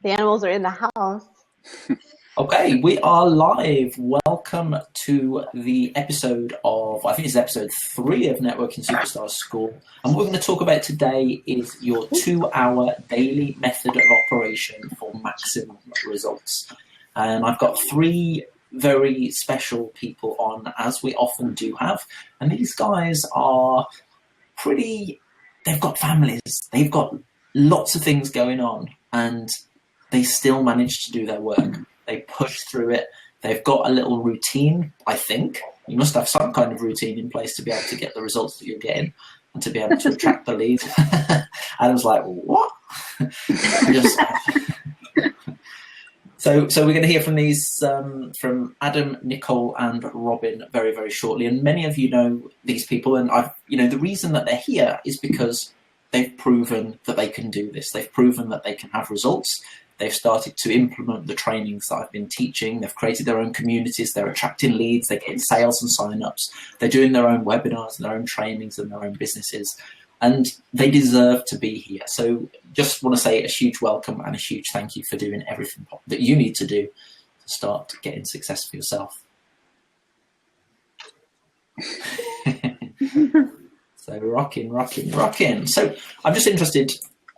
The animals are in the house. Okay, we are live. Welcome to the episode of, I think it's episode 3 of Networking Superstars School. And what we're going to talk about today is your 2-hour daily method of operation for maximum results. And I've got 3 very special people on, as we often do have. And these guys are they've got families, they've got lots of things going on, and they still manage to do their work. They push through it. They've got a little routine, I think. You must have some kind of routine in place to be able to get the results that you're getting and to be able to attract the leads. Adam's like, what? So we're going to hear from these, from Adam, Nicole, and Robin very, very shortly. And many of you know these people, and the reason that they're here is because they've proven that they can do this. They've proven that they can have results. They've started to implement the trainings that I've been teaching. They've created their own communities. They're attracting leads. They're getting sales and sign-ups. They're doing their own webinars and their own trainings and their own businesses. And they deserve to be here. So just want to say a huge welcome and a huge thank you for doing everything that you need to do to start getting success for yourself. So rocking. So I'm just interested,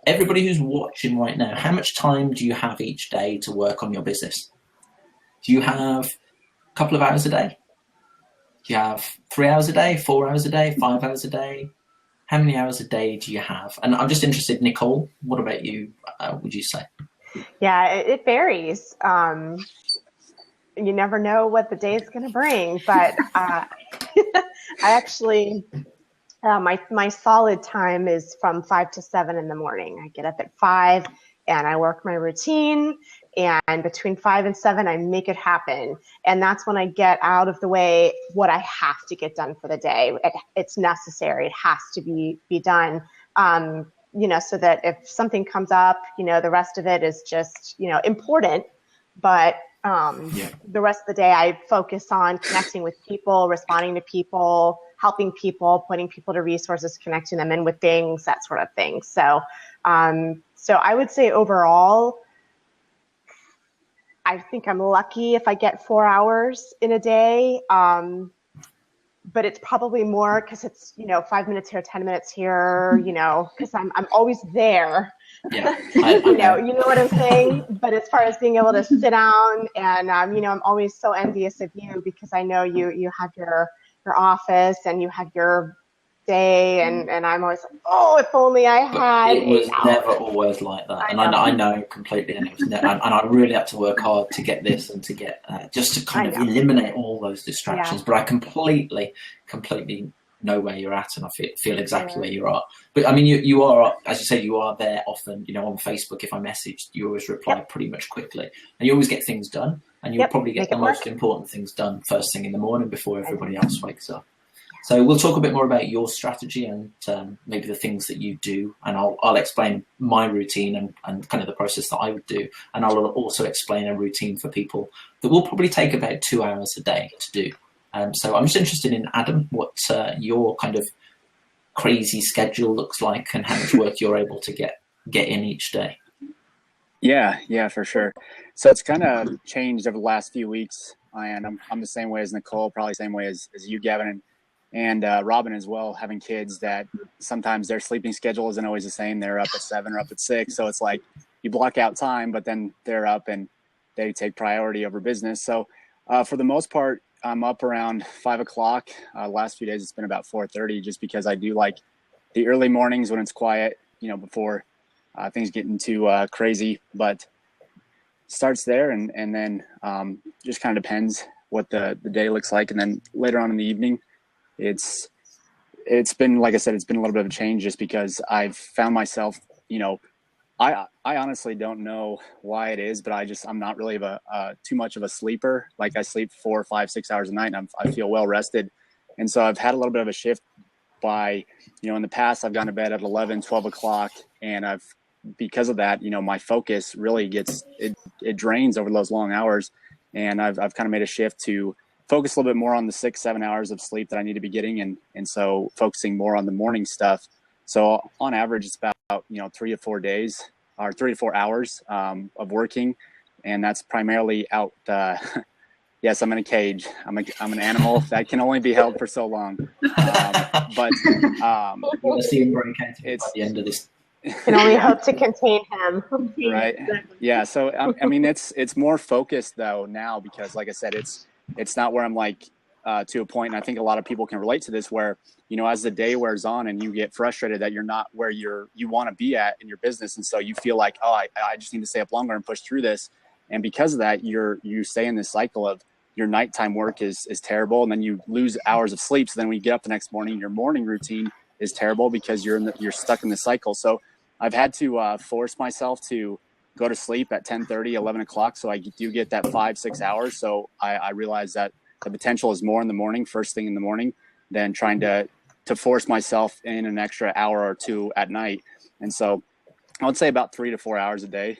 everybody who's watching right now, how much time do you have each day to work on your business? Do you have a couple of hours a day? Do you have 3 hours a day, 4 hours a day, 5 hours a day? How many hours a day do you have? And I'm just interested, Nicole, what about you, would you say? Yeah, it varies. You never know what the day is going to bring, but I actually... my solid time is from 5 to 7 in the morning. I get up at 5 and I work my routine, and between 5 and 7 I make it happen. And that's when I get out of the way what I have to get done for the day. It's necessary. It has to be done. So that if something comes up, the rest of it is just, important. But the rest of the day I focus on connecting with people, responding to people, helping people, pointing people to resources, connecting them in with things, that sort of thing. So I would say overall, I think I'm lucky if I get 4 hours in a day. But it's probably more because it's, 5 minutes here, 10 minutes here, because I'm always there. Yeah, you know what I'm saying? But as far as being able to sit down and, I'm always so envious of you because I know you have your office and you have your day, and I'm always like, oh, if only I had. It was never always like that, and I know completely, and it was and I really had to work hard to get this and to get just to kind of eliminate all those distractions. Yeah. But I completely know where you're at, and I feel exactly where you are. But I mean, you are, as you said, you are there often. On Facebook, if I messaged, you always reply pretty much quickly, and you always get things done. And you'll probably get the most important things done first thing in the morning before everybody else wakes up. So we'll talk a bit more about your strategy and maybe the things that you do. And I'll explain my routine and kind of the process that I would do. And I'll also explain a routine for people that will probably take about 2 hours a day to do. So I'm just interested in, Adam, what your kind of crazy schedule looks like and how much work you're able to get in each day. Yeah, for sure. So it's kind of changed over the last few weeks. I'm the same way as Nicole, probably the same way as you, Gavin, and Robin as well, having kids that sometimes their sleeping schedule isn't always the same. They're up at 7 or up at 6. So it's like you block out time, but then they're up and they take priority over business. So for the most part, I'm up around 5 o'clock. Last few days, it's been about 4:30 just because I do like the early mornings when it's quiet, before things get into crazy, but starts there and then just kind of depends what the day looks like. And then later on in the evening, it's been, like I said, it's been a little bit of a change just because I've found myself, I honestly don't know why it is, but I'm not really too much of a sleeper. Like I sleep 4, 5, 6 hours a night and I feel well rested. And so I've had a little bit of a shift by, in the past I've gone to bed at 11, 12 o'clock and because of that, my focus really it drains over those long hours. And I've kind of made a shift to focus a little bit more on the 6, 7 hours of sleep that I need to be getting. And so focusing more on the morning stuff. So on average, it's about, 3 to 4 days or 3 to 4 hours of working, and that's primarily out. Yes, I'm in a cage. I'm an animal that can only be held for so long. But we'll see him break out by the end of this. Can only hope to contain him. Right. Yeah. So I mean, it's more focused though now, because like I said, it's not where I'm like to a point, and I think a lot of people can relate to this, where, you know, as the day wears on and you get frustrated that you're not where you want to be at in your business, and so you feel like, oh, I just need to stay up longer and push through this, and because of that, you stay in this cycle of your nighttime work is terrible, and then you lose hours of sleep. So then when you get up the next morning, your morning routine is terrible because you're stuck in the cycle. So I've had to force myself to go to sleep at 10:30, 11 o'clock, so I do get that 5-6 hours. So I realize that the potential is more in the morning, first thing in the morning, than trying to force myself in an extra hour or two at night. And so I would say about 3 to 4 hours a day.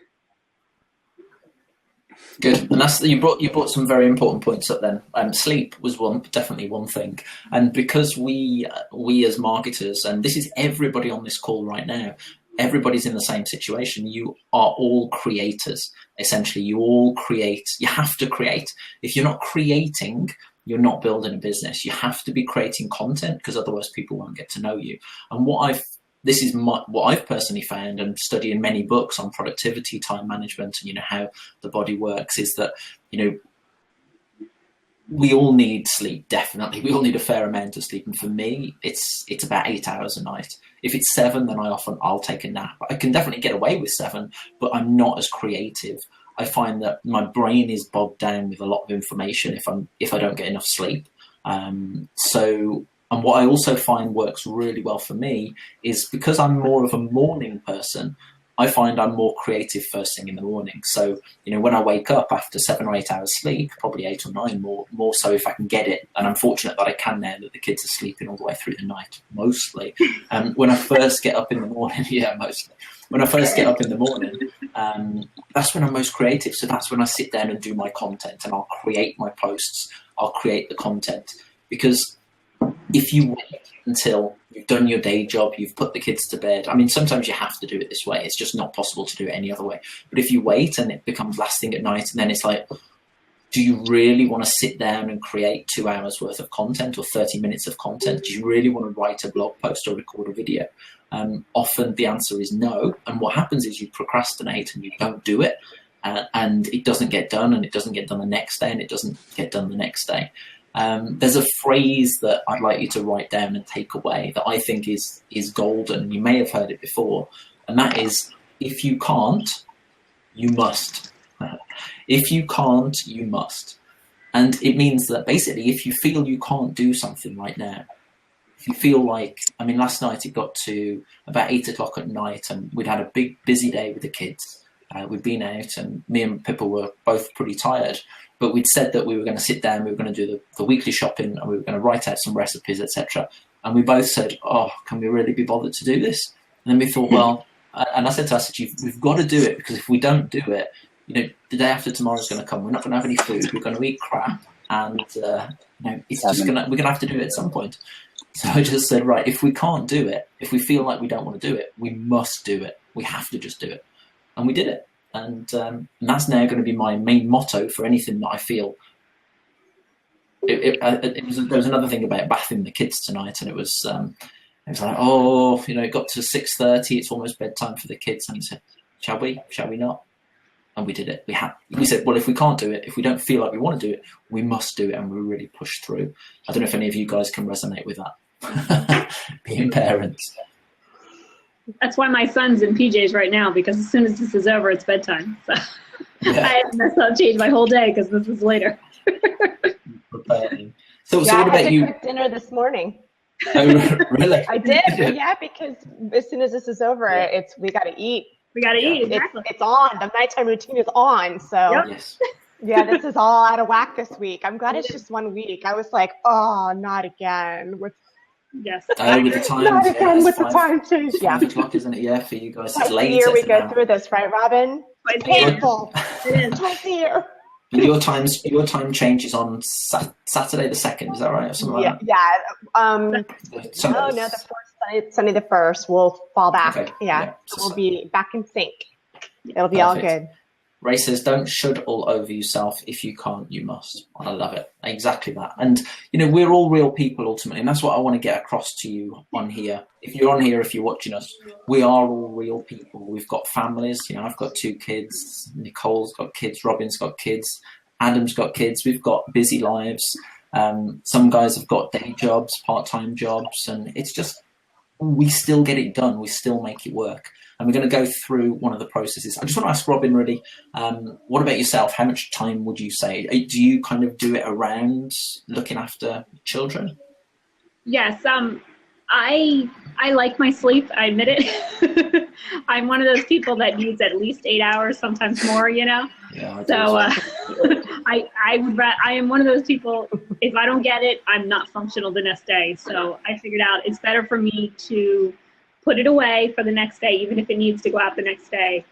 Good, and that's you brought some very important points up. Then sleep was definitely one thing, and because we as marketers, and this is everybody on this call right now, everybody's in the same situation. You are all creators. Essentially, you all create. You have to create. If you're not creating, you're not building a business. You have to be creating content, because otherwise people won't get to know you. And what I've personally found, and studying many books on productivity, time management, and, you know, how the body works, is that, you know, we all need sleep. Definitely, we all need a fair amount of sleep. And for me, it's about 8 hours a night. If it's 7, then I'll take a nap. I can definitely get away with 7, but I'm not as creative. I find that my brain is bogged down with a lot of information if I don't get enough sleep. And what I also find works really well for me is, because I'm more of a morning person, I find I'm more creative first thing in the morning. So, you know, when I wake up after 7 or 8 hours sleep, probably 8 or 9 more so if I can get it. And I'm fortunate that I can now, that the kids are sleeping all the way through the night, mostly. When I first get up in the morning, mostly. When I first get up in the morning, that's when I'm most creative. So that's when I sit down and do my content, and I'll create my posts. I'll create the content, because if you wait until you've done your day job, you've put the kids to bed. I mean, sometimes you have to do it this way. It's just not possible to do it any other way. But if you wait and it becomes last thing at night, and then it's like, do you really want to sit down and create 2 hours worth of content or 30 minutes of content? Do you really want to write a blog post or record a video? Often the answer is no. And what happens is you procrastinate and you don't do it, and it doesn't get done, and it doesn't get done the next day, and it doesn't get done the next day. There's a phrase that I'd like you to write down and take away that I think is golden. You may have heard it before, and that is, if you can't, you must. If you can't, you must. And it means that basically, if you feel you can't do something right now, if you feel like, I mean, last night it got to about 8 o'clock at night, and we'd had a big busy day with the kids. We'd been out, and me and Pippa were both pretty tired. But we'd said that we were going to sit down, we were going to do the weekly shopping, and we were going to write out some recipes, etc. And we both said, oh, can we really be bothered to do this? And then we thought, well, and I said to us, we've got to do it, because if we don't do it, you know, the day after tomorrow is going to come. We're not going to have any food. We're going to eat crap, and you know, it's just we're going to have to do it at some point. So I just said, right, if we can't do it, if we feel like we don't want to do it, we must do it. We have to just do it, and we did it. And that's now going to be my main motto for anything that I feel. There was another thing about bathing the kids tonight, and it was like, oh, you know, it got to 6:30. It's almost bedtime for the kids, and he said, "Shall we? Shall we not?" And we did it. We said, well, if we can't do it, if we don't feel like we want to do it, we must do it, and we really pushed through. I don't know if any of you guys can resonate with that. Being parents. That's why my son's in PJs right now, because as soon as this is over, it's bedtime. So yeah. I'll change my whole day because this is later. So what about you? I cooked dinner this morning. Oh, really? I did. Yeah, because as soon as this is over, we got to eat. We got to eat. Exactly. It's on. The nighttime routine is on. So yep. Yes. Yeah, this is all out of whack this week. I'm glad it's just 1 week. I was like, oh, not again. Yes. With the time. Not again with the time change. 5 o'clock, isn't it? Yeah, for you guys. It's late. Year we go through this, right, Robin? It's painful. Twice a year. And your time changes on Saturday the 2nd. Is that right, or something like that? Yeah. Sunday. No, the first Sunday the 1st. We'll fall back. Okay. Yeah. So we'll be back in sync. It'll be all good. Ray says, don't should all over yourself. If you can't, you must. I love it. Exactly that. And, we're all real people ultimately. And that's what I want to get across to you on here. If you're on here, if you're watching us, we are all real people. We've got families. I've got 2 kids. Nicole's got kids. Robin's got kids. Adam's got kids. We've got busy lives. Some guys have got day jobs, part-time jobs. And it's just, we still get it done. We still make it work. And we're going to go through one of the processes. I just want to ask Robin, really, what about yourself? How much time would you say? Do you kind of do it around looking after children? Yes. I like my sleep. I admit it. I'm one of those people that needs at least 8 hours, sometimes more, Yeah, I am one of those people, if I don't get it, I'm not functional the next day. So I figured out it's better for me to put it away for the next day, even if it needs to go out the next day,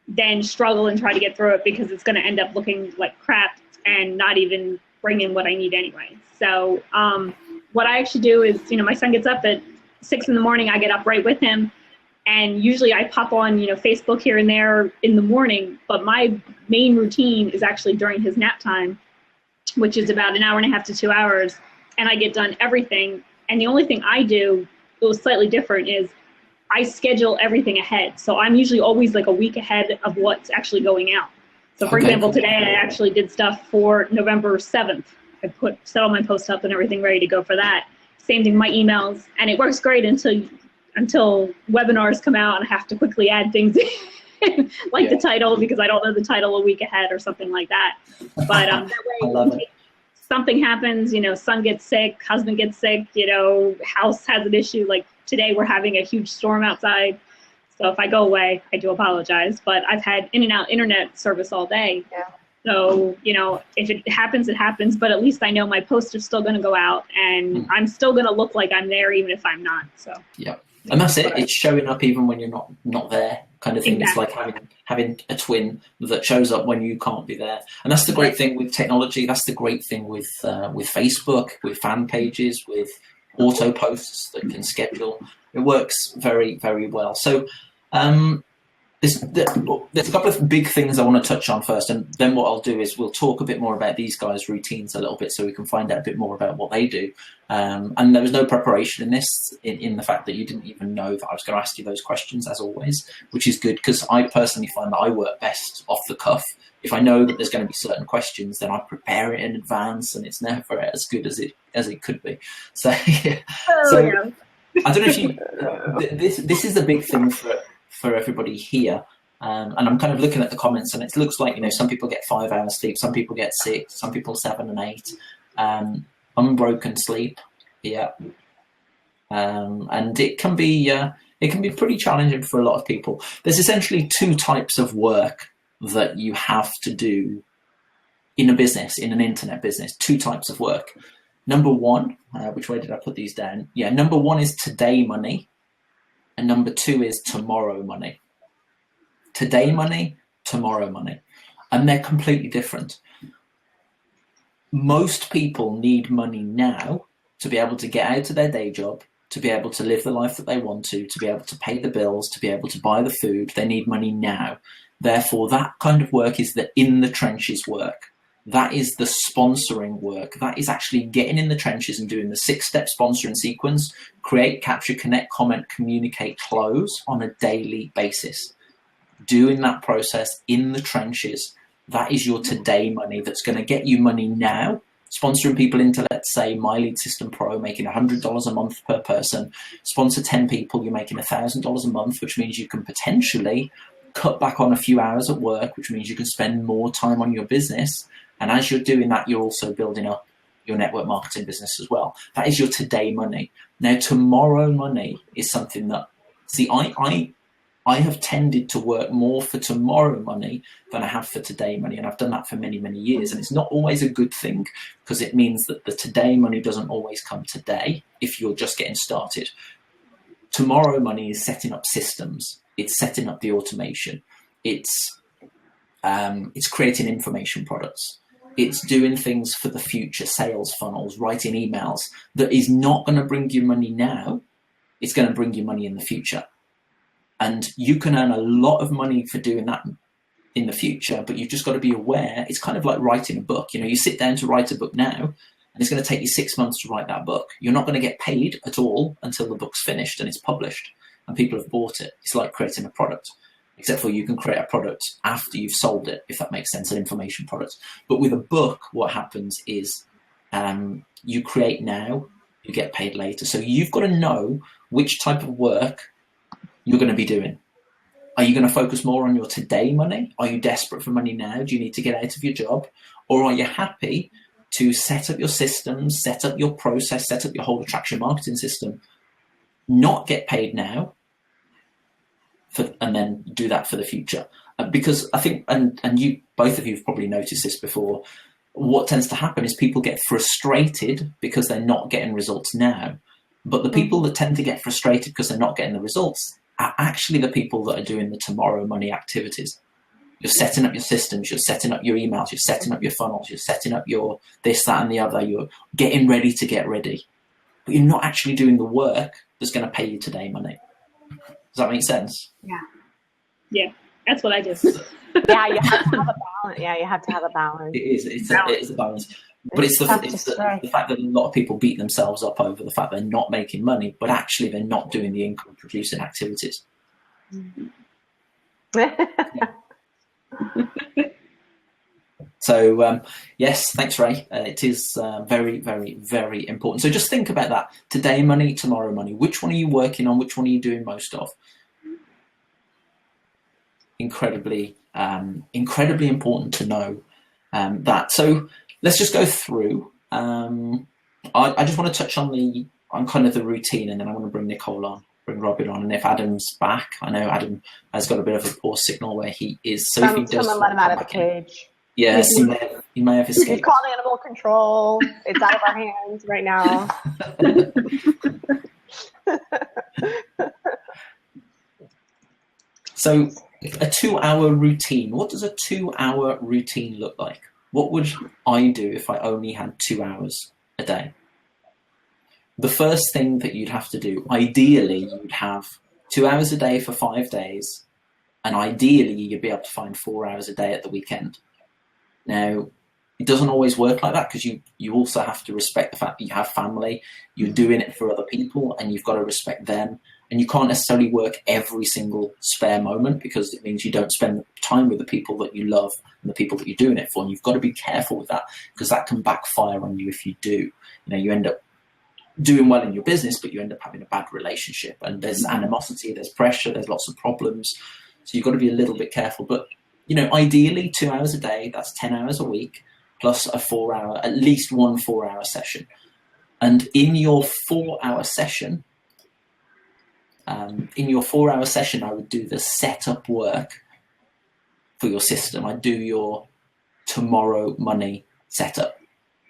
than struggle and try to get through it, because it's going to end up looking like crap and not even bring in what I need anyway. So what I actually do is, my son gets up at 6 a.m. I get up right with him. And usually I pop on, Facebook here and there in the morning. But my main routine is actually during his nap time, which is about an hour and a half to 2 hours. And I get done everything. And the only thing I do, it was slightly different, is I schedule everything ahead. So I'm usually always like a week ahead of what's actually going out. So for example, today I actually did stuff for November 7th. I set all my posts up and everything ready to go for that. Same thing, my emails. And it works great until webinars come out and I have to quickly add things in, like the title, because I don't know the title a week ahead or something like that. But that way, something happens, son gets sick, husband gets sick, house has an issue. Like today we're having a huge storm outside. So if I go away, I do apologize. But I've had in and out internet service all day. Yeah. So, if it happens, it happens. But at least I know my posts are still going to go out and I'm still going to look like I'm there even if I'm not. So yeah. And that's it. It's showing up even when you're not there, kind of thing. Exactly. It's like having a twin that shows up when you can't be there. And that's the great thing with technology. That's the great thing with Facebook, with fan pages, with auto posts that can schedule. It works very, very well. So there's a couple of big things I want to touch on first, and then what I'll do is we'll talk a bit more about these guys' routines a little bit so we can find out a bit more about what they do. And there was no preparation in this, in the fact that you didn't even know that I was going to ask you those questions, as always, which is good, because I personally find that I work best off the cuff. If I know that there's going to be certain questions, then I prepare it in advance, and it's never as good as it could be. So, yeah. I don't know if you. This is the big thing for everybody here, and I'm kind of looking at the comments, and it looks like some people get 5 hours sleep, some people get 6, some people 7 and 8. Unbroken sleep, yeah, and it can be pretty challenging for a lot of people. There's essentially 2 types of work that you have to do in a business, in an internet business. 2 types of work. Number 1, which way did I put these down? Yeah, number 1 is today money, and number 2 is tomorrow money. Today money, tomorrow money, and they're completely different. Most people need money now to be able to get out of their day job, to be able to live the life that they want to be able to pay the bills, to be able to buy the food. They need money now. Therefore, that kind of work is the in the trenches work. That is the sponsoring work. That is actually getting in the trenches and doing the 6-step sponsoring sequence: create, capture, connect, comment, communicate, close on a daily basis. Doing that process in the trenches, that is your today money that's going to get you money now. Sponsoring people into, let's say, My Lead System Pro, making $100 a month per person. Sponsor 10 people, you're making $1,000 a month, which means you can potentially cut back on a few hours at work, which means you can spend more time on your business. And as you're doing that, you're also building up your network marketing business as well. That is your today money. Now, tomorrow money is something that, see, I have tended to work more for tomorrow money than I have for today money. And I've done that for many, many years. And it's not always a good thing, because it means that the today money doesn't always come today if you're just getting started. Tomorrow money is setting up systems. It's setting up the automation. It's creating information products. It's doing things for the future, sales funnels, writing emails, that is not going to bring you money now. It's going to bring you money in the future. And you can earn a lot of money for doing that in the future, but you've just got to be aware. It's kind of like writing a book. You know, you sit down to write a book now, and it's going to take you 6 months to write that book. You're not going to get paid at all until the book's finished and it's published and people have bought it. It's like creating a product, except for you can create a product after you've sold it, if that makes sense, an information product. But with a book, what happens is you create now, you get paid later. So you've got to know which type of work you're going to be doing. Are you going to focus more on your today money? Are you desperate for money now? Do you need to get out of your job? Or are you happy to set up your systems, set up your process, set up your whole attraction marketing system, not get paid now, and then do that for the future? Because I think, and you, both of you have probably noticed this before, what tends to happen is people get frustrated because they're not getting results now. But the people that tend to get frustrated because they're not getting the results are actually the people that are doing the tomorrow money activities. You're setting up your systems, you're setting up your emails, you're setting up your funnels, you're setting up your this, that, and the other. You're getting ready to get ready. But you're not actually doing the work that's going to pay you today money. Does that make sense? Yeah. Yeah, that's what I do. Yeah, you have to have a balance. Yeah, you have to have a balance. It is a balance. But it's the fact that a lot of people beat themselves up over the fact they're not making money, but actually they're not doing the income producing activities. So, yes, thanks, Ray. It is very, very, very important. So just think about that. Today money, tomorrow money. Which one are you working on? Which one are you doing most of? Incredibly important to know that. So let's just go through. I just want to touch on kind of the routine, and then I want to bring Nicole on, bring Robin on, and if Adam's back, I know Adam has got a bit of a poor signal where he is. So if he does, someone let him out of the cage. Yes, he may have escaped. He's called animal control. It's out of our hands right now. So a 2-hour routine. What does a 2-hour routine look like? What would I do if I only had 2 hours a day? The first thing that you'd have to do, ideally, you'd have 2 hours a day for 5 days, and ideally you'd be able to find 4 hours a day at the weekend. Now, it doesn't always work like that, because you also have to respect the fact that you have family, you're doing it for other people, and you've got to respect them. And you can't necessarily work every single spare moment, because it means you don't spend time with the people that you love and the people that you're doing it for. And you've got to be careful with that, because that can backfire on you if you do. You know, you end up doing well in your business, but you end up having a bad relationship. And there's animosity, there's pressure, there's lots of problems. So you've got to be a little bit careful. But, you know, ideally 2 hours a day, that's 10 hours a week, plus a 4-hour, at least one 4-hour session. And in your 4-hour session, I would do the setup work for your system. I'd do your tomorrow money setup.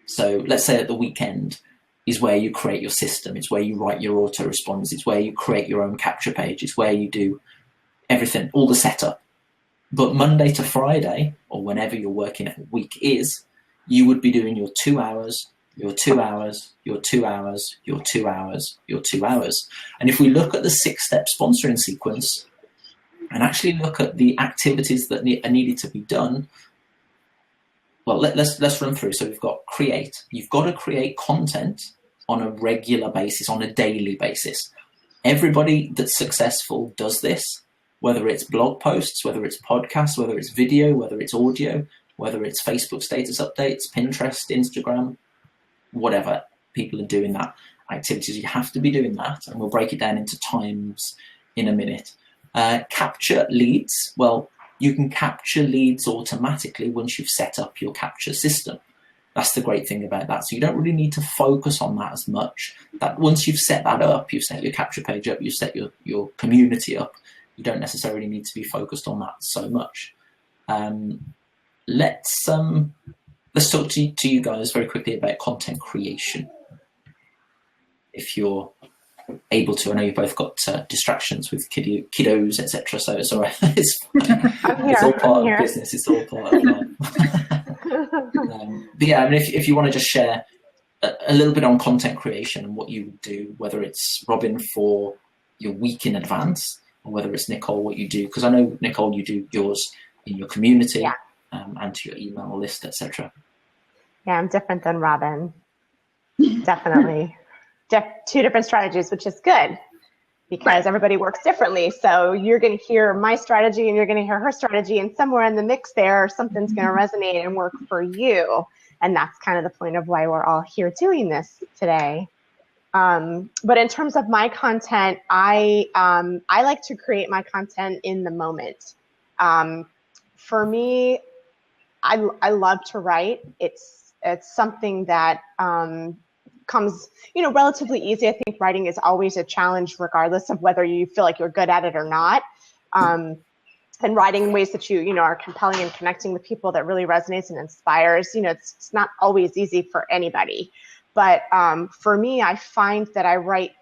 So let's say at the weekend is where you create your system. It's where you write your autoresponders. It's where you create your own capture page. It's where you do everything, all the setup. But Monday to Friday, or whenever you're working at a week is, you would be doing your 2 hours, your 2 hours, your 2 hours, your 2 hours, your 2 hours. And if we look at the 6-step sponsoring sequence and actually look at the activities that are needed to be done, well, let's run through. So we've got create. You've got to create content on a regular basis, on a daily basis. Everybody that's successful does this, whether it's blog posts, whether it's podcasts, whether it's video, whether it's audio, whether it's Facebook status updates, Pinterest, Instagram, whatever. People are doing that activities. You have to be doing that, and we'll break it down into times in a minute. Capture leads. Well, you can capture leads automatically once you've set up your capture system. That's the great thing about that. So you don't really need to focus on that as much. That once you've set that up, you've set your capture page up, you've set your community up, you don't necessarily need to be focused on that so much. Let's talk to you guys very quickly about content creation. If you're able to, I know you've both got distractions with kiddos, etc. So it's all right. It's all part of business. It's all part of life. But yeah, I mean, if you want to just share a little bit on content creation and what you would do, whether it's Robin for your week in advance, or whether it's Nicole, what you do, because I know, Nicole, you do yours in your community and to your email list, etc. Yeah, I'm different than Robin. Definitely. Two different strategies, which is good because everybody works differently. So you're going to hear my strategy and you're going to hear her strategy, and somewhere in the mix there, something's going to resonate and work for you. And that's kind of the point of why we're all here doing this today. But in terms of my content, I like to create my content in the moment. For me, I love to write. It's something that comes, relatively easy. I think writing is always a challenge, regardless of whether you feel like you're good at it or not. And writing in ways that you are compelling and connecting with people that really resonates and inspires. It's not always easy for anybody. But for me, I find that I write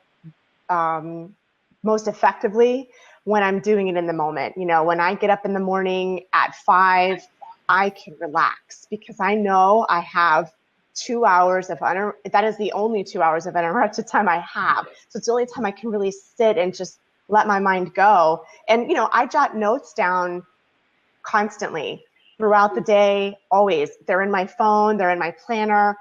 most effectively when I'm doing it in the moment. When I get up in the morning at 5, I can relax because I know I have 2 hours of that is the only 2 hours of uninterrupted time I have. So it's the only time I can really sit and just let my mind go. And, I jot notes down constantly throughout the day, always. They're in my phone, they're in my planner.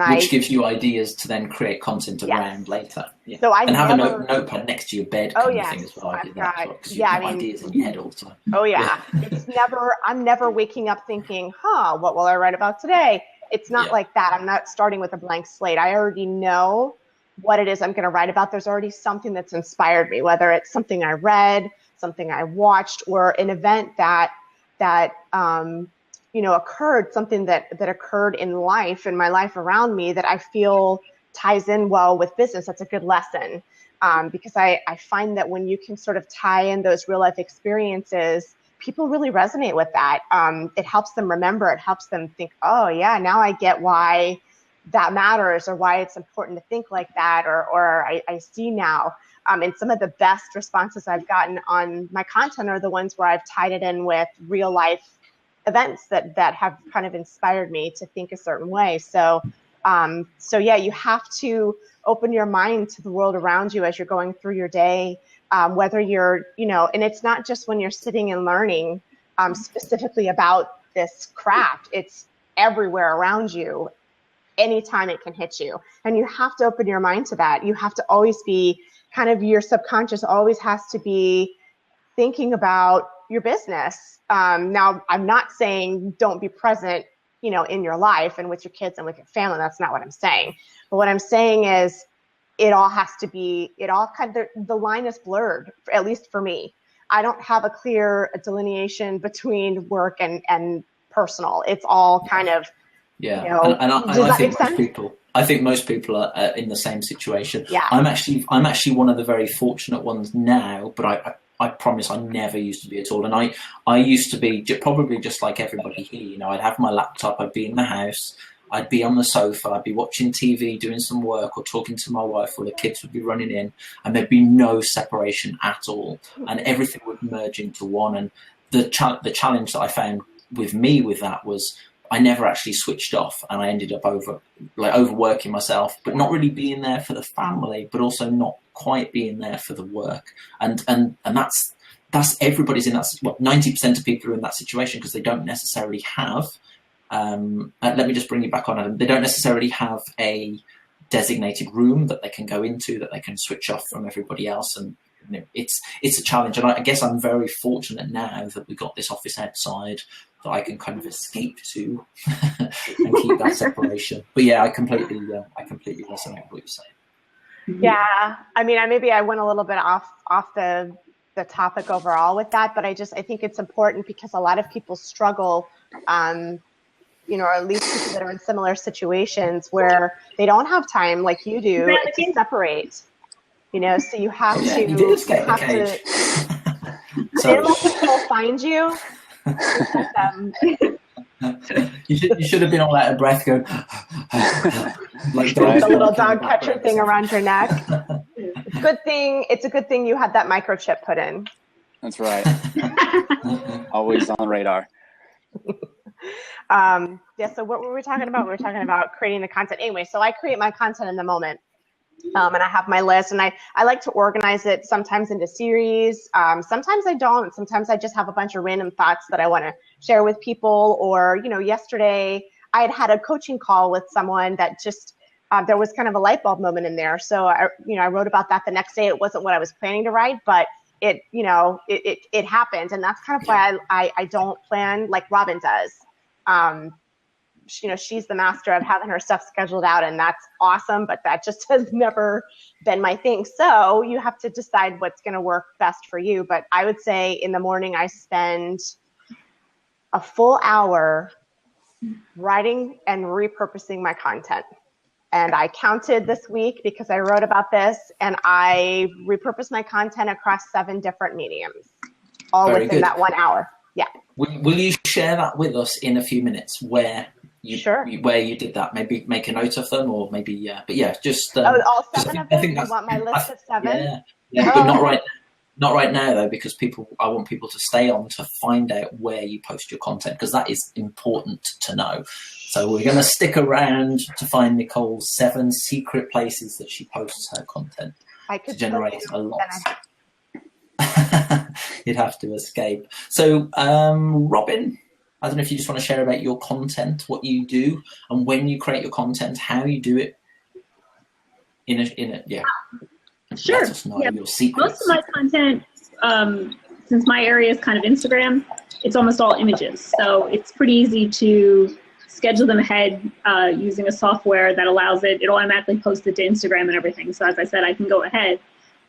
Which gives you ideas to then create content around later. Yeah. So have a notepad next to your bed kind of thing as well. I do that as well, because you have ideas in your head all the time. Oh yeah. I'm never waking up thinking, what will I write about today? It's not like that. I'm not starting with a blank slate. I already know what it is I'm going to write about. There's already something that's inspired me, whether it's something I read, something I watched, or an event that occurred, something that occurred in my life around me that I feel ties in well with business. That's a good lesson. Because I find that when you can sort of tie in those real life experiences, people really resonate with that. It helps them remember, it helps them think, oh yeah, now I get why that matters, or why it's important to think like that, or I see now. And some of the best responses I've gotten on my content are the ones where I've tied it in with real life events that have kind of inspired me to think a certain way. So yeah, you have to open your mind to the world around you as you're going through your day, whether you're, and it's not just when you're sitting and learning specifically about this craft. It's everywhere around you. Anytime it can hit you. And you have to open your mind to that. You have to always be your subconscious always has to be thinking about your business. Now, I'm not saying don't be present, in your life and with your kids and with your family. That's not what I'm saying. But what I'm saying is the line is blurred, at least for me. I don't have a clear delineation between work and personal. It's all kind of, I think most people are in the same situation. Yeah. I'm actually one of the very fortunate ones now, but I promise I never used to be at all. And I used to be probably just like everybody here. I'd have my laptop, I'd be in the house, I'd be on the sofa, I'd be watching TV, doing some work or talking to my wife, or the kids would be running in, and there'd be no separation at all. And everything would merge into one. And the challenge that I found with that was I never actually switched off, and I ended up overworking myself, but not really being there for the family, but also not quite being there for the work. And that's everybody's in that. 90% of people are in that situation because they don't necessarily have. Let me just bring you back on, Adam. They don't necessarily have a designated room that they can go into, that they can switch off from everybody else, and it's a challenge. And I guess I'm very fortunate now that we got this office outside that I can kind of escape to and keep that separation. But yeah, I completely resonate with what you're saying. Yeah, I went a little bit off the topic overall with that, but I think it's important because a lot of people struggle, or at least people that are in similar situations where they don't have time like you do to separate. So you have to. You did escape the cage. Unless people find you. You should have been all out of breath going like the little dog catcher thing around your neck. It's a good thing you had that microchip put in. That's right. Always on radar. So what were we talking about? We were talking about creating the content. Anyway, so I create my content in the moment. And I have my list, and I like to organize it sometimes into series. Sometimes I don't. Sometimes I just have a bunch of random thoughts that I want to share with people. Or, yesterday I had a coaching call with someone that just, there was kind of a light bulb moment in there. So I wrote about that the next day. It wasn't what I was planning to write, but it happened. And that's kind of why I don't plan like Robin does. She's the master of having her stuff scheduled out, and that's awesome, but that just has never been my thing. So you have to decide what's going to work best for you. But I would say in the morning, I spend a full hour writing and repurposing my content. And I counted this week because I wrote about this, and I repurposed my content across 7 different mediums, all Very within good. that 1 hour. Yeah. Will you share that with us in a few minutes where you did that? Maybe make a note of them, or maybe just all 7 of them. You want my list of 7? Yeah, but not right now though, because I want people to stay on to find out where you post your content, because that is important to know. So we're going to stick around to find Nicole's 7 secret places that she posts her content to generate a lot. You'd have to escape. So, Robin, I don't know if you just want to share about your content, what you do, and when you create your content, how you do it. Sure. Let us know your secrets. Most of my content, since my area is kind of Instagram, it's almost all images. So it's pretty easy to schedule them ahead using a software that allows it automatically posts it to Instagram and everything. So as I said, I can go ahead.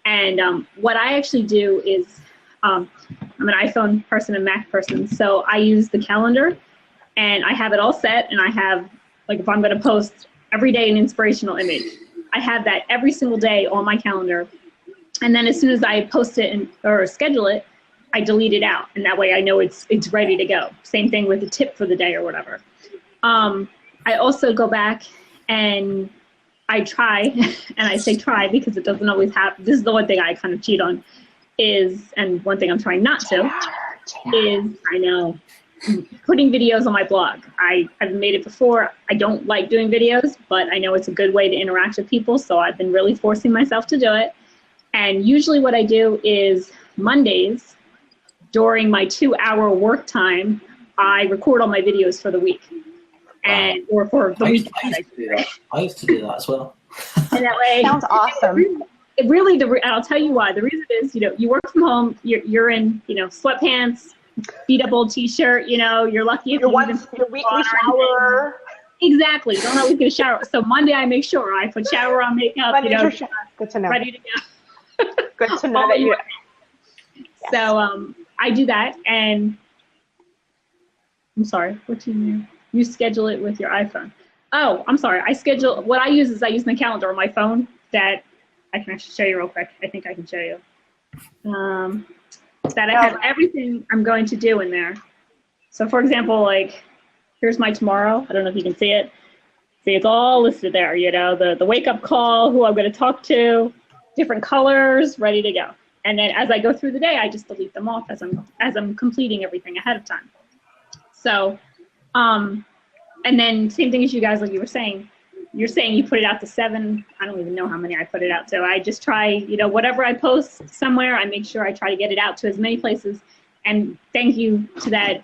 And what I actually do is, I'm an iPhone person and Mac person, so I use the calendar, and I have it all set, and I have, like, if I'm going to post every day an inspirational image, I have that every single day on my calendar, and then as soon as I post it or schedule it, I delete it out, and that way I know it's ready to go. Same thing with the tip for the day or whatever. I also go back and I try, and I say try because it doesn't always happen. This is the one thing I kind of cheat on and one thing I'm trying not to, is, I know, putting videos on my blog. I've made it before. I don't like doing videos, but I know it's a good way to interact with people, so I've been really forcing myself to do it. And usually what I do is Mondays, during my 2-hour work time, I record all my videos for the week. Or for the week. I used to do that as well. And that way, sounds awesome. It really, I'll tell you why. The reason is, you work from home, you're in, sweatpants, beat up old t-shirt, you're lucky if your weekly shower. Exactly. You don't always get a shower. So Monday I make sure I put shower on, makeup, Good to know. Ready to go. Good to know that you. So I do that, and I'm sorry, what do you mean? You schedule it with your iPhone. Oh, I'm sorry. What I use is I use my calendar on my phone that I can actually show you real quick. I think I can show you. That I have everything I'm going to do in there. So for example, like, here's my tomorrow. I don't know if you can see it. See, it's all listed there, the wake up call, who I'm going to talk to, different colors, ready to go. And then as I go through the day, I just delete them off as I'm completing everything ahead of time. So, and then same thing as you guys, like you were saying, you're saying you put it out to 7. I don't even know how many I put it out to. I just try, whatever I post somewhere, I make sure I try to get it out to as many places. And thank you to that,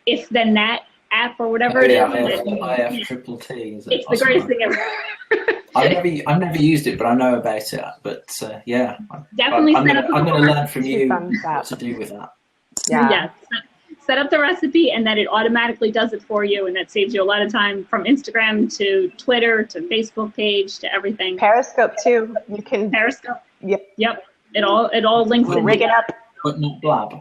If Then That app or whatever it is. IFTTT. Is it? It's the greatest thing ever. I've never used it, but I know about it. But Definitely I'm going to learn from you what to do with that. Yeah. Set up the recipe, and then it automatically does it for you, and that saves you a lot of time from Instagram to Twitter to Facebook page to everything. Periscope too. You can Periscope. Yep. It all links. Rig it up. But not Blab.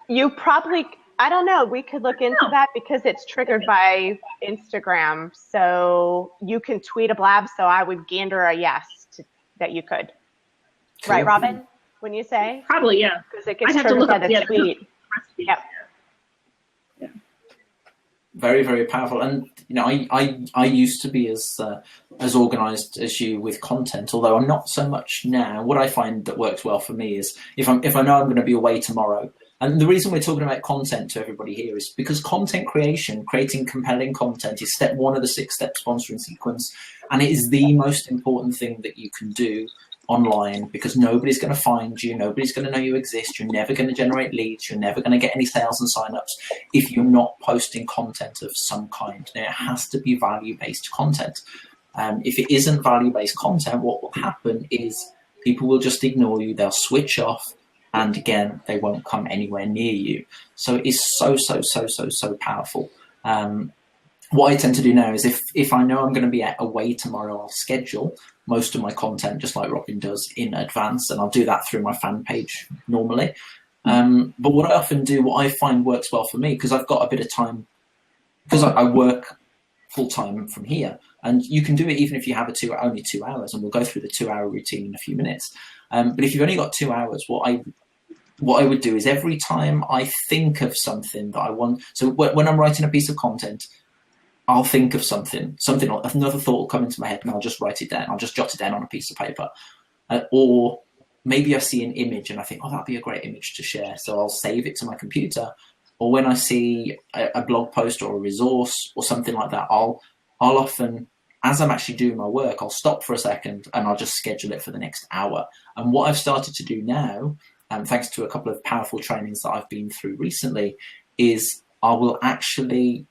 You probably. I don't know. We could look into that because it's triggered by Instagram. So you can tweet a Blab. So I would gander a yes that you could. Cool. Right, Robin? When you say? Probably, yeah. Because it gets triggered by the tweet. Yep. Yeah. Very, very powerful. And I used to be as organized as you with content, although I'm not so much now. What I find that works well for me is if I know I'm going to be away tomorrow, And the reason we're talking about content to everybody here is because content creation, creating compelling content, is step 1 of the 6-step sponsoring sequence. And it is the most important thing that you can do online, because nobody's going to find you, nobody's going to know you exist, you're never going to generate leads, you're never going to get any sales and signups if you're not posting content of some kind. Now, it has to be value-based content. If it isn't value-based content, what will happen is people will just ignore you, they'll switch off, and again, they won't come anywhere near you. So it is so powerful. What I tend to do now is if I know I'm going to be away tomorrow, I'll schedule most of my content just like Robin does in advance, and I'll do that through my fan page normally. But what I often do, what I find works well for me, because I've got a bit of time, because I work full time from here, and you can do it even if you have only 2 hours, and we'll go through the 2-hour routine in a few minutes. But if you've only got 2 hours, what I would do is every time I think of something that I want, so when I'm writing a piece of content, I'll think of something, another thought will come into my head, and I'll just write it down. I'll just jot it down on a piece of paper. Or maybe I see an image and I think, oh, that'd be a great image to share. So I'll save it to my computer. Or when I see a blog post or a resource or something like that, I'll often, as I'm actually doing my work, I'll stop for a second and I'll just schedule it for the next hour. And what I've started to do now, thanks to a couple of powerful trainings that I've been through recently, is I will actually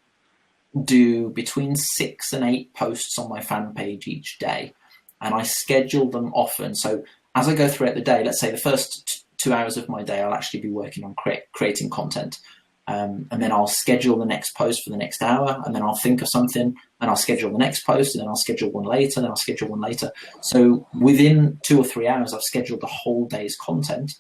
do between 6 and 8 posts on my fan page each day, and I schedule them often. So as I go throughout the day, let's say the first 2 hours of my day, I'll actually be working on creating content, and then I'll schedule the next post for the next hour, and then I'll think of something and I'll schedule the next post, and then I'll schedule one later, and then I'll schedule one later. So within 2 or 3 hours, I've scheduled the whole day's content.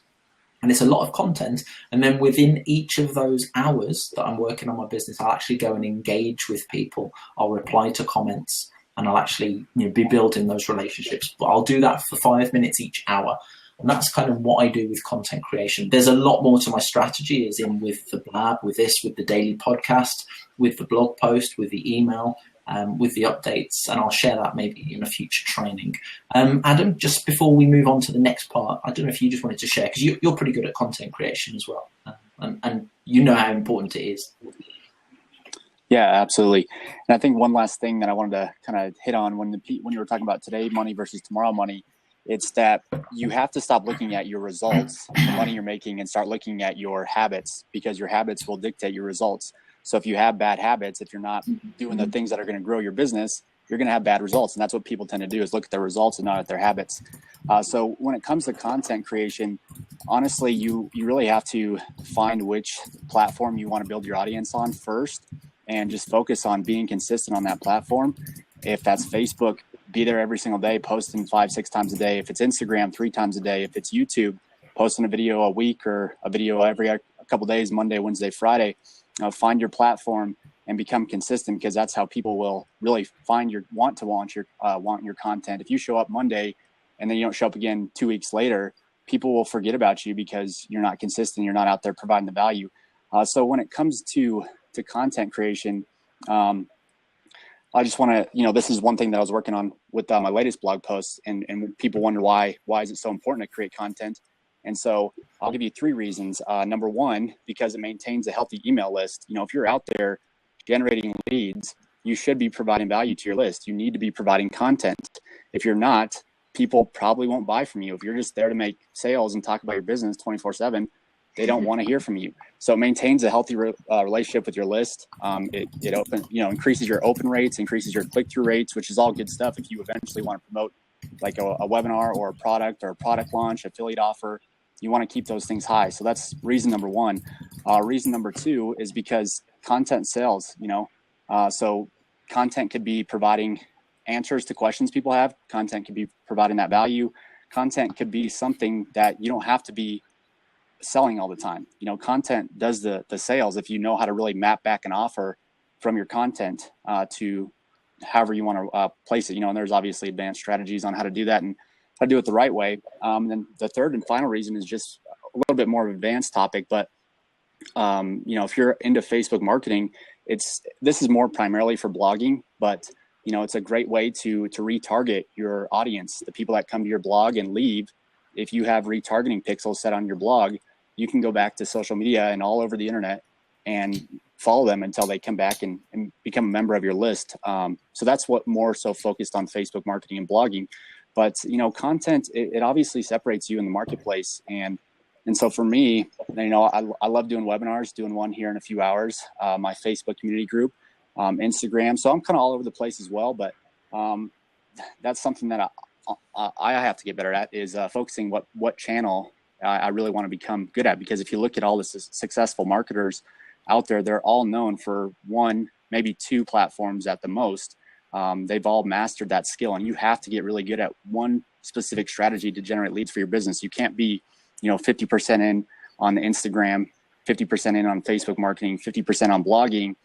And it's a lot of content. And then within each of those hours that I'm working on my business, I'll actually go and engage with people. I'll reply to comments, and I'll actually be building those relationships. But I'll do that for 5 minutes each hour. And that's kind of what I do with content creation. There's a lot more to my strategy, as in with the blab, with this, with the daily podcast, with the blog post, with the email, with the updates, and I'll share that maybe in a future training. Adam, just before we move on to the next part, I don't know if you just wanted to share, because you're pretty good at content creation as well, and you know how important it is. Yeah, absolutely. And I think one last thing that I wanted to kind of hit on when you were talking about today money versus tomorrow money, it's that you have to stop looking at your results, the money you're making, and start looking at your habits, because your habits will dictate your results. So if you have bad habits, if you're not doing the things that are going to grow your business, you're going to have bad results. And that's what people tend to do, is look at their results and not at their habits. So when it comes to content creation, honestly, you really have to find which platform you want to build your audience on first, and just focus on being consistent on that platform. If that's Facebook, be there every single day, posting 5-6 times a day. If it's Instagram, 3 times a day. If it's YouTube, posting a video a week or a video every a couple days, Monday, Wednesday, Friday. Find your platform and become consistent, because that's how people will really find want your content. If you show up Monday and then you don't show up again 2 weeks later, people will forget about you because you're not consistent. You're not out there providing the value. So when it comes to content creation, I just want to, this is one thing that I was working on with my latest blog post, and people wonder why is it so important to create content? And so I'll give you 3 reasons. Number 1, because it maintains a healthy email list. If you're out there generating leads, you should be providing value to your list. You need to be providing content. If you're not, people probably won't buy from you. If you're just there to make sales and talk about your business 24/7, they don't want to hear from you. So it maintains a healthy relationship with your list. It increases your open rates, increases your click-through rates, which is all good stuff if you eventually want to promote like a webinar or a product launch, affiliate offer. You want to keep those things high. So that's reason number 1. Reason number 2 is because content sells, so content could be providing answers to questions people have. Content could be providing that value. Content could be something that you don't have to be selling all the time. Content does the sales if you know how to really map back an offer from your content to however you want to place it. And there's obviously advanced strategies on how to do that and how to do it the right way. And then the third and final reason is just a little bit more of an advanced topic, but if you're into Facebook marketing, this is more primarily for blogging, but it's a great way to retarget your audience, the people that come to your blog and leave. If you have retargeting pixels set on your blog, you can go back to social media and all over the internet and follow them until they come back and become a member of your list. So that's what more so focused on Facebook marketing and blogging. But, content, it obviously separates you in the marketplace. And so for me, I love doing webinars, doing one here in a few hours, my Facebook community group, Instagram. So I'm kind of all over the place as well. But that's something that I have to get better at, is focusing what channel I really want to become good at. Because if you look at all the successful marketers out there, they're all known for one, maybe two platforms at the most. They've all mastered that skill, and you have to get really good at one specific strategy to generate leads for your business. You can't be, 50% in on Instagram, 50% in on Facebook marketing, 50% on blogging,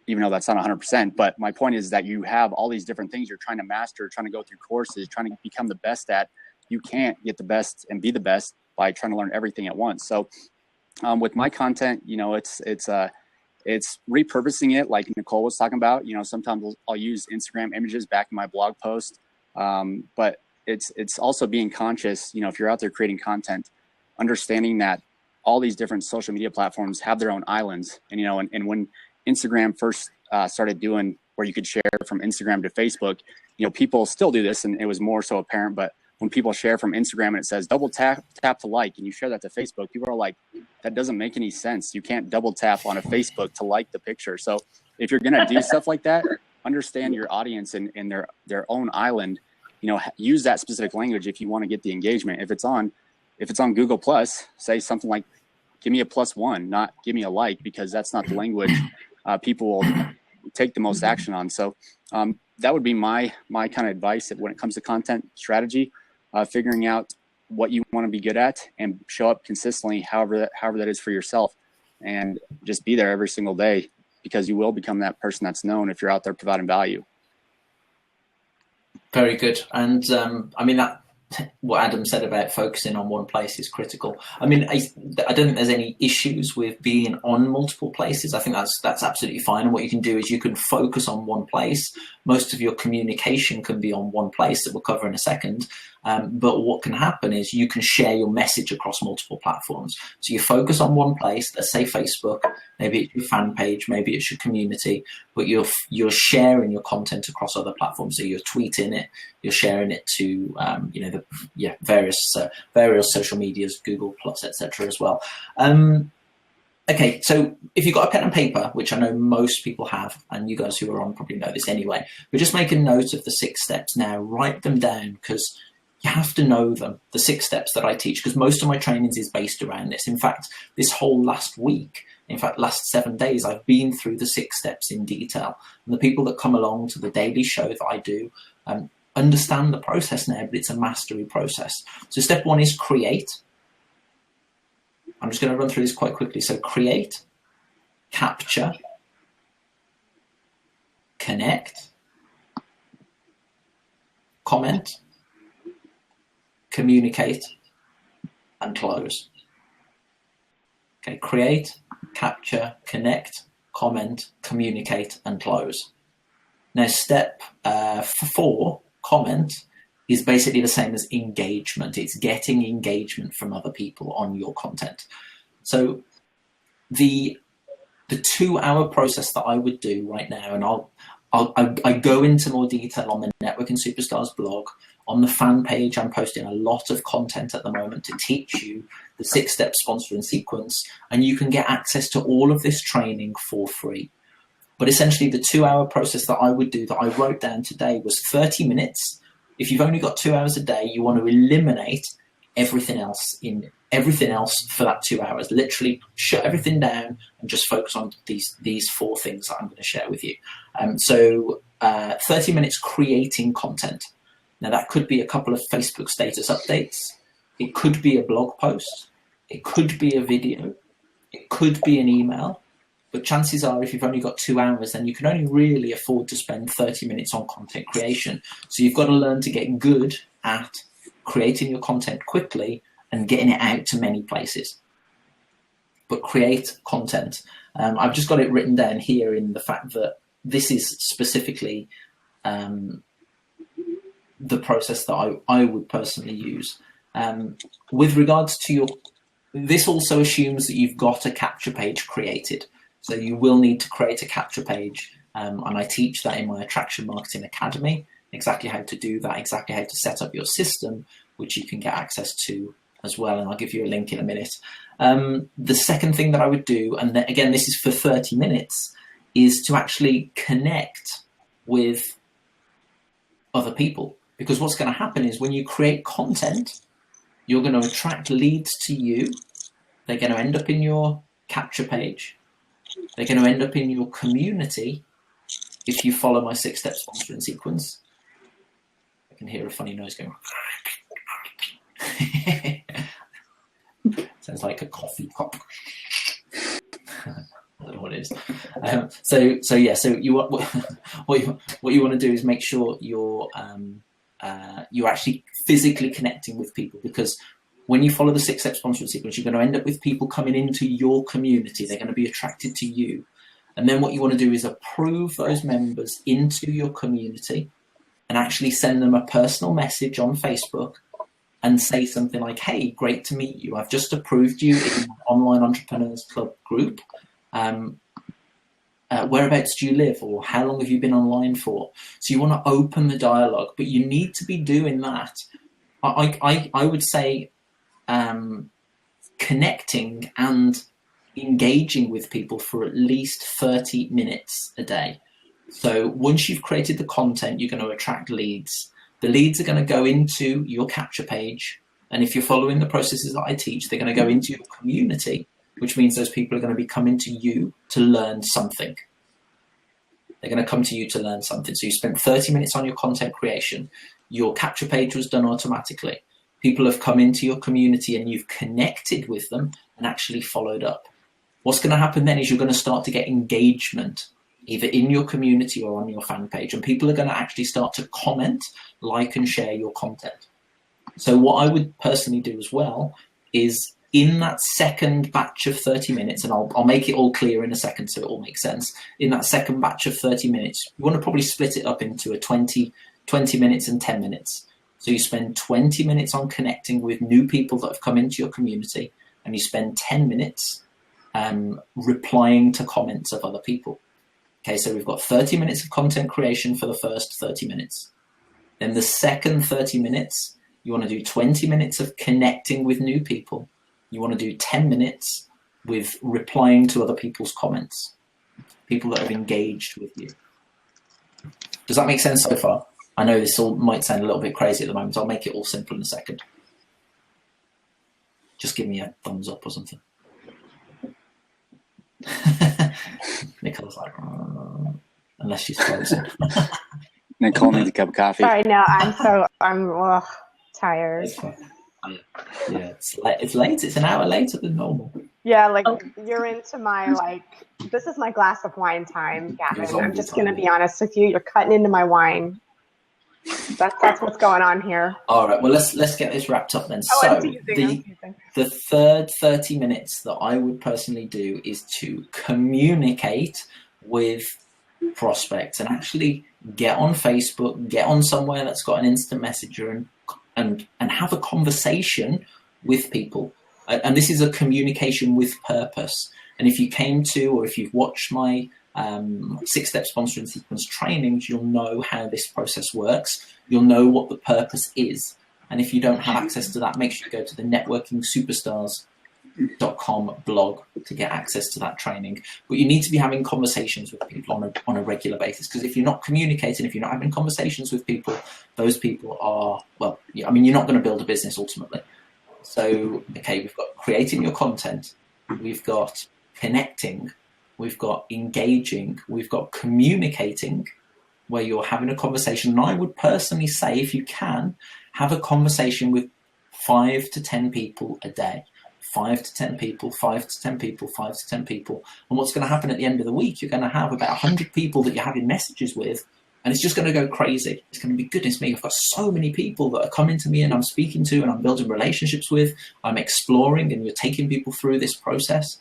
even though that's not 100%. But my point is that you have all these different things you're trying to master, trying to go through courses, trying to become the best at. You can't get the best and be the best by trying to learn everything at once. So with my content, it's repurposing it, like Nicole was talking about. Sometimes I'll use Instagram images back in my blog post, but it's also being conscious. If you're out there creating content, understanding that all these different social media platforms have their own islands. And when Instagram first started doing where you could share from Instagram to Facebook, people still do this, and it was more so apparent. But when people share from Instagram and it says double tap to like, and you share that to Facebook, people are like, that doesn't make any sense. You can't double tap on a Facebook to like the picture. So if you're going to do stuff like that, understand your audience in their own island. Use that specific language if you want to get the engagement. If it's on Google Plus, say something like, give me a +1, not give me a like, because that's not the language people will take the most action on. So that would be my kind of advice when it comes to content strategy, figuring out what you want to be good at and show up consistently, however that is for yourself, and just be there every single day, because you will become that person that's known if you're out there providing value. Very good. And that what Adam said about focusing on one place is critical. I don't think there's any issues with being on multiple places. I think that's absolutely fine. And what you can do is you can focus on one place. Most of your communication can be on one place that we'll cover in a second. But what can happen is you can share your message across multiple platforms. So you focus on one place, let's say Facebook, maybe it's your fan page, maybe it's your community, but you're sharing your content across other platforms. So you're tweeting it, you're sharing it to various social medias, Google Plus, etc. as well. Okay, so if you've got a pen and paper, which I know most people have, and you guys who are on probably know this anyway, but just make a note of the 6 steps now. Write them down, because you have to know them, the 6 steps that I teach, because most of my trainings is based around this. In fact, this whole last 7 days, I've been through the 6 steps in detail. And the people that come along to the daily show that I do understand the process now, but it's a mastery process. So step 1 is create. I'm just going to run through this quite quickly. So create, capture, connect, comment, communicate, and close. Okay, create, capture, connect, comment, communicate, and close. Now, step 4, comment, is basically the same as engagement. It's getting engagement from other people on your content. So the 2-hour process that I would do right now, and I go into more detail on the Networking Superstars blog. On the fan page, I'm posting a lot of content at the moment to teach you the 6-step sponsoring sequence, and you can get access to all of this training for free. But essentially, the 2-hour process that I would do, that I wrote down today, was 30 minutes. If you've only got 2 hours a day, you want to eliminate everything else for that 2 hours. Literally shut everything down and just focus on these 4 things that I'm going to share with you. So 30 minutes creating content. Now, that could be a couple of Facebook status updates. It could be a blog post. It could be a video. It could be an email. But chances are, if you've only got 2 hours, then you can only really afford to spend 30 minutes on content creation. So you've got to learn to get good at creating your content quickly and getting it out to many places. But create content. I've just got it written down here in the fact that this is specifically the process that I would personally use. With regards to this also assumes that you've got a capture page created. So you will need to create a capture page. And I teach that in my Attraction Marketing Academy, exactly how to do that, exactly how to set up your system, which you can get access to as well. And I'll give you a link in a minute. The second thing that I would do, and again, this is for 30 minutes, is to actually connect with other people. Because what's going to happen is when you create content, you're going to attract leads to you. They're going to end up in your capture page. They're going to end up in your community if you follow my 6-step sponsoring sequence. I can hear a funny noise going. Sounds like a coffee cup. I don't know what it is. So you what you want to do is make sure you're actually physically connecting with people, because when you follow the 6-step sponsoring sequence, you're going to end up with people coming into your community. They're going to be attracted to you. And then what you want to do is approve those members into your community and actually send them a personal message on Facebook and say something like, hey, great to meet you. I've just approved you in my Online Entrepreneurs Club group. Whereabouts do you live, or how long have you been online for? So you want to open the dialogue, but you need to be doing that. I would say connecting and engaging with people for at least 30 minutes a day. So once you've created the content, you're going to attract leads. The leads are going to go into your capture page. And if you're following the processes that I teach, they're going to go into your community, which means those people are going to be coming to you to learn something. They're going to come to you to learn something. So you spent 30 minutes on your content creation. Your capture page was done automatically. People have come into your community and you've connected with them and actually followed up. What's going to happen then is you're going to start to get engagement, either in your community or on your fan page. And people are going to actually start to comment, like, and share your content. So what I would personally do as well is, in that second batch of 30 minutes, and I'll make it all clear in a second so it all makes sense. In that second batch of 30 minutes, you want to probably split it up into a 20 minutes and 10 minutes. So you spend 20 minutes on connecting with new people that have come into your community, and you spend 10 minutes replying to comments of other people. Okay, so we've got 30 minutes of content creation for the first 30 minutes. Then the second 30 minutes, you want to do 20 minutes of connecting with new people. You want to do 10 minutes with replying to other people's comments, people that have engaged with you. Does that make sense so far? I know this all might sound a little bit crazy at the moment. I'll make it all simple in a second. Just give me a thumbs up or something. Nicola's like, unless she's frozen. Nicole needs a cup of coffee. Sorry, no, I'm tired. Yeah, it's late. It's an hour later than normal. Yeah, you're into my, this is my glass of wine time, Gavin. I'm just going to be honest with you. You're cutting into my wine. That's what's going on here. All right, well, let's get this wrapped up then. So the third 30 minutes that I would personally do is to communicate with prospects and actually get on Facebook, get on somewhere that's got an instant messenger and have a conversation with people. And this is a communication with purpose. And if you came to, or if you've watched my 6-step sponsoring sequence trainings, you'll know how this process works. You'll know what the purpose is. And if you don't have access to that, make sure you go to the networkingsuperstars.com blog to get access to that training. But you need to be having conversations with people on a regular basis, because if you're not communicating, if you're not having conversations with people, those people are, well, I mean, you're not going to build a business ultimately. So, okay, we've got creating your content, we've got connecting, we've got engaging, we've got communicating, where you're having a conversation. And I would personally say, if you can, have a conversation with 5 to 10 people a day. 5 to 10 people, 5 to 10 people, 5 to 10 people. And what's going to happen at the end of the week, you're going to have about 100 people that you're having messages with, and it's just going to go crazy. It's going to be, goodness me, I've got so many people that are coming to me and I'm speaking to and I'm building relationships with, I'm exploring, and you're taking people through this process.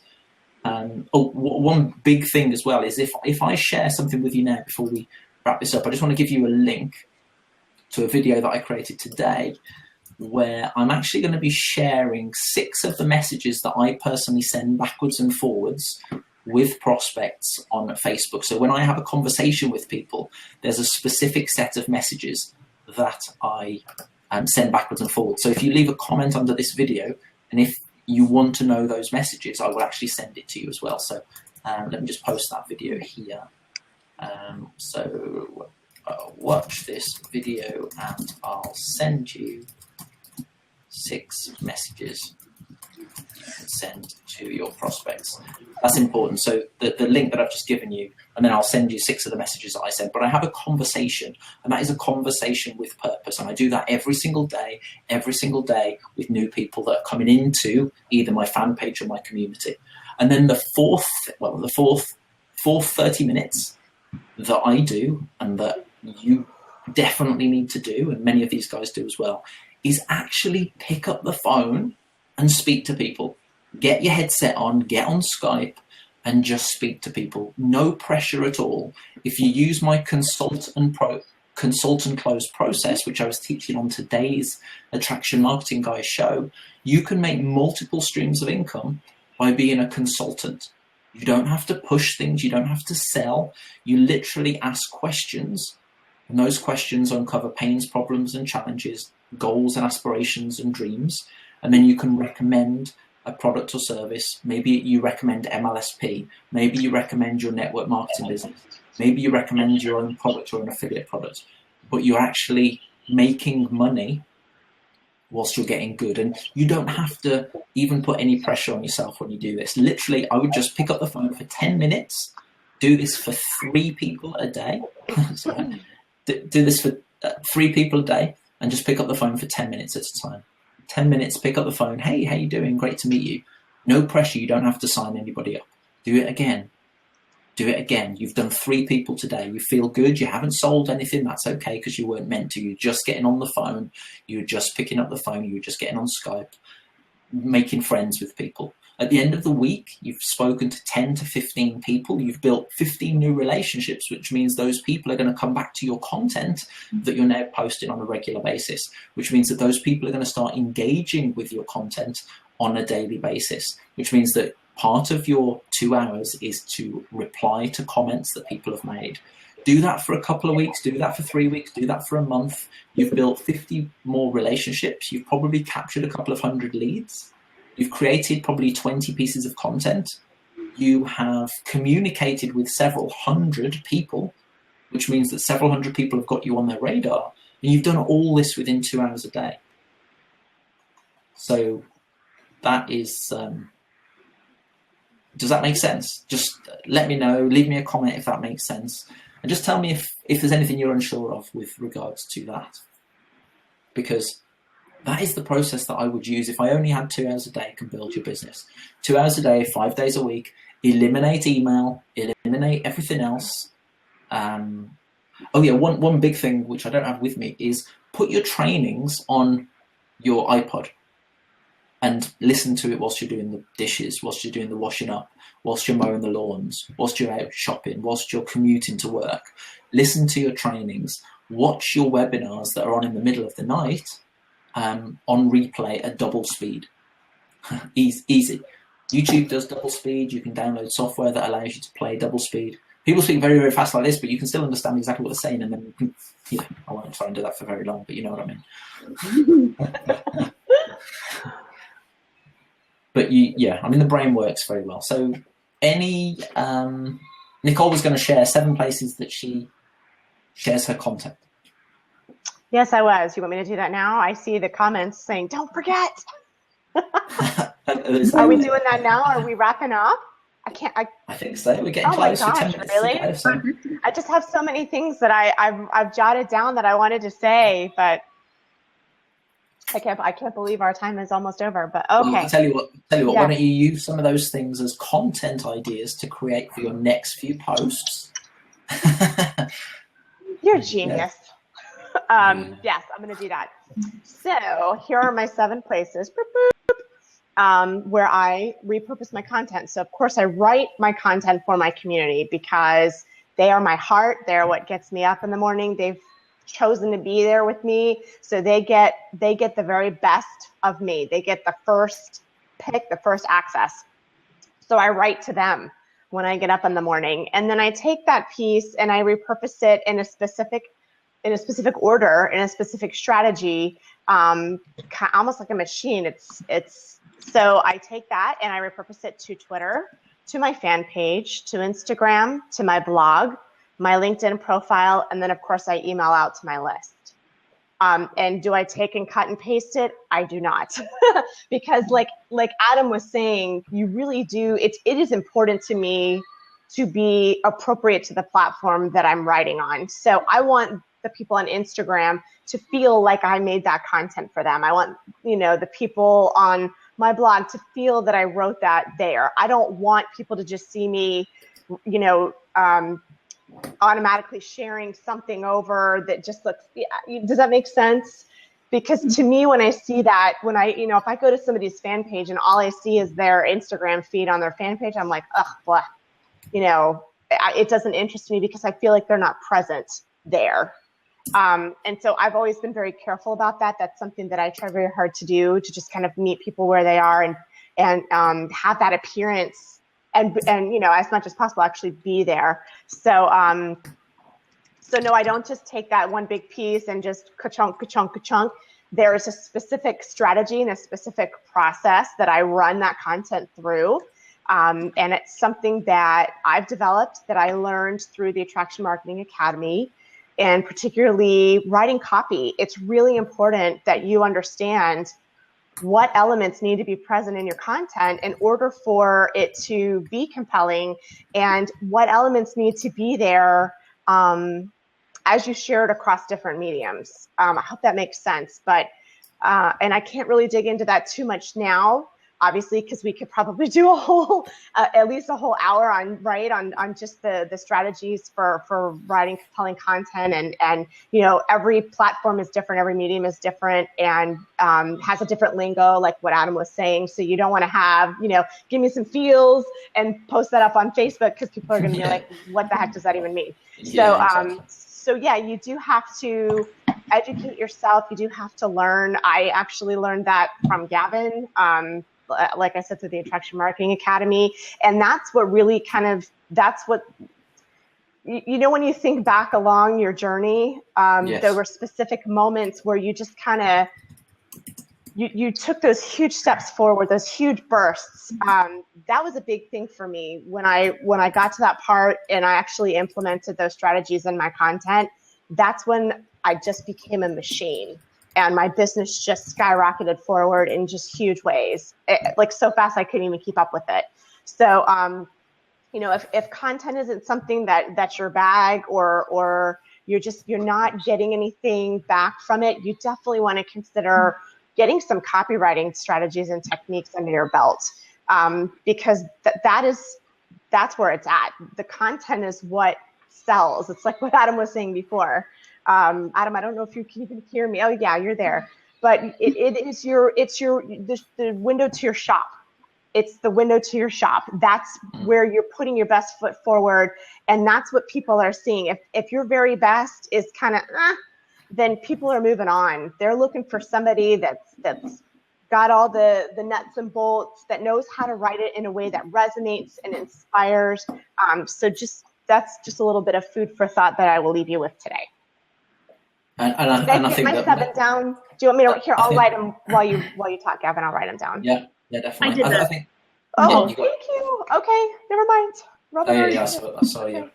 One big thing as well is if I share something with you now before we wrap this up, I just want to give you a link to a video that I created today where I'm actually going to be sharing 6 of the messages that I personally send backwards and forwards with prospects on Facebook. So when I have a conversation with people, there's a specific set of messages that I send backwards and forwards. So if you leave a comment under this video, and if you want to know those messages, I will actually send it to you as well. So let me just post that video here. So watch this video and I'll send you 6 messages to send to your prospects. That's important. So the link that I've just given you, and then I'll send you 6 of the messages that I sent. But I have a conversation, and that is a conversation with purpose. And I do that every single day with new people that are coming into either my fan page or my community. And then the fourth 30 minutes that I do, and that you definitely need to do, and many of these guys do as well, is actually pick up the phone and speak to people. Get your headset on, get on Skype, and just speak to people. No pressure at all. If you use my consult and close process, which I was teaching on today's Attraction Marketing Guys show, you can make multiple streams of income by being a consultant. You don't have to push things. You don't have to sell. You literally ask questions, and those questions uncover pains, problems, and challenges, goals and aspirations and dreams. And then you can recommend a product or service. Maybe you recommend MLSP. Maybe you recommend your network marketing business. Maybe you recommend your own product or an affiliate product. But you're actually making money whilst you're getting good. And you don't have to even put any pressure on yourself when you do this. Literally, I would just pick up the phone for 10 minutes, do this for 3 people a day. Sorry. Do this for 3 people a day, and just pick up the phone for 10 minutes at a time. 10 minutes, pick up the phone. Hey, how you doing? Great to meet you. No pressure. You don't have to sign anybody up. Do it again. Do it again. You've done 3 people today. You feel good. You haven't sold anything. That's okay, because you weren't meant to. You're just getting on the phone. You're just picking up the phone. You're just getting on Skype, making friends with people. At the end of the week, you've spoken to 10 to 15 people. You've built 15 new relationships, which means those people are going to come back to your content that you're now posting on a regular basis, which means that those people are going to start engaging with your content on a daily basis, which means that part of your 2 hours is to reply to comments that people have made. Do that for a couple of weeks, do that for 3 weeks, do that for a month. You've built 50 more relationships. You've probably captured a couple of 100 leads. You've created probably 20 pieces of content. You have communicated with several hundred people, which means that several hundred people have got you on their radar. And you've done all this within 2 hours a day. So that is, does that make sense? Just let me know, leave me a comment if that makes sense. And just tell me if there's anything you're unsure of with regards to that. Because that is the process that I would use if I only had 2 hours a day to build your business. 2 hours a day, 5 days a week, eliminate email, eliminate everything else. Oh yeah, one big thing which I don't have with me is put your trainings on your iPod and listen to it whilst you're doing the dishes, whilst you're doing the washing up, whilst you're mowing the lawns, whilst you're out shopping, whilst you're commuting to work. Listen to your trainings, watch your webinars that are on in the middle of the night, on replay at double speed. Easy. YouTube does double speed. You can download software that allows you to play double speed. People speak very, very fast like this, but you can still understand exactly what they're saying. And then, I won't try and do that for very long, but you know what I mean. But the brain works very well. So Nicole was going to share 7 places that she shares her content. Yes, I was. You want me to do that now? I see the comments saying, don't forget. Are we doing that now? Are we wrapping up? I think so. We're getting close. Oh my gosh, really? Go, so. I just have so many things that I've jotted down that I wanted to say, but I can't believe our time is almost over. But okay. Well, I'll tell you what. Yeah. Why don't you use some of those things as content ideas to create for your next few posts? You're a genius. Yes, I'm going to do that. So here are my 7 places where I repurpose my content. So of course I write my content for my community because they are my heart. They're what gets me up in the morning. They've chosen to be there with me. So they get the very best of me. They get the first pick, the first access. So I write to them when I get up in the morning, and then I take that piece and I repurpose it in a specific order, in a specific strategy, almost like a machine. So I take that and I repurpose it to Twitter, to my fan page, to Instagram, to my blog, my LinkedIn profile, and then of course I email out to my list. And do I take and cut and paste it? I do not. Because like Adam was saying, you really do, it is important to me to be appropriate to the platform that I'm writing on. So I want the people on Instagram to feel like I made that content for them. I want, the people on my blog to feel that I wrote that there. I don't want people to just see me, automatically sharing something over that just looks, does that make sense? Because to me, when I see that, if I go to somebody's fan page and all I see is their Instagram feed on their fan page, I'm like, ugh, blah. It doesn't interest me because I feel like they're not present there. And so I've always been very careful about that. That's something that I try very hard to do, to just kind of meet people where they are and have that appearance and as much as possible actually be there. So no, I don't just take that one big piece and just ka-chunk, ka-chunk, ka-chunk. There is a specific strategy and a specific process that I run that content through. And it's something that I've developed, that I learned through the Attraction Marketing Academy, and particularly writing copy. It's really important that you understand what elements need to be present in your content in order for it to be compelling, and what elements need to be there as you share it across different mediums. I hope that makes sense, but and I can't really dig into that too much now, obviously, because we could probably do a whole, at least a whole hour on just the strategies for writing compelling content. And every platform is different, every medium is different, and has a different lingo, like what Adam was saying. So you don't want to have, give me some feels and post that up on Facebook, because people are going to be like, what the heck does that even mean? Yeah, exactly. So yeah, you do have to educate yourself. You do have to learn. I actually learned that from Gavin. Like I said, through the Attraction Marketing Academy. And that's what really that's what, when you think back along your journey, yes, there were specific moments where you just you took those huge steps forward, those huge bursts. That was a big thing for me when I got to that part and I actually implemented those strategies in my content. That's when I just became a machine. And my business just skyrocketed forward in just huge ways, like so fast I couldn't even keep up with it. So, if content isn't something that's your bag, or you're not getting anything back from it, you definitely want to consider getting some copywriting strategies and techniques under your belt, because that's where it's at. The content is what sells. It's like what Adam was saying before. Adam, I don't know if you can even hear me. Oh yeah, you're there. But it's the window to your shop. It's the window to your shop. That's where you're putting your best foot forward, and that's what people are seeing. If your very best is kind of, then people are moving on. They're looking for somebody that's got all the nuts and bolts, that knows how to write it in a way that resonates and inspires. So that's just a little bit of food for thought that I will leave you with today. And I think my 7 down. Do you want me to? Here, I'll write them while you talk, Gavin. I'll write them down. Yeah, definitely. I think. Oh, thank you. Okay, never mind. Robin, I saw you.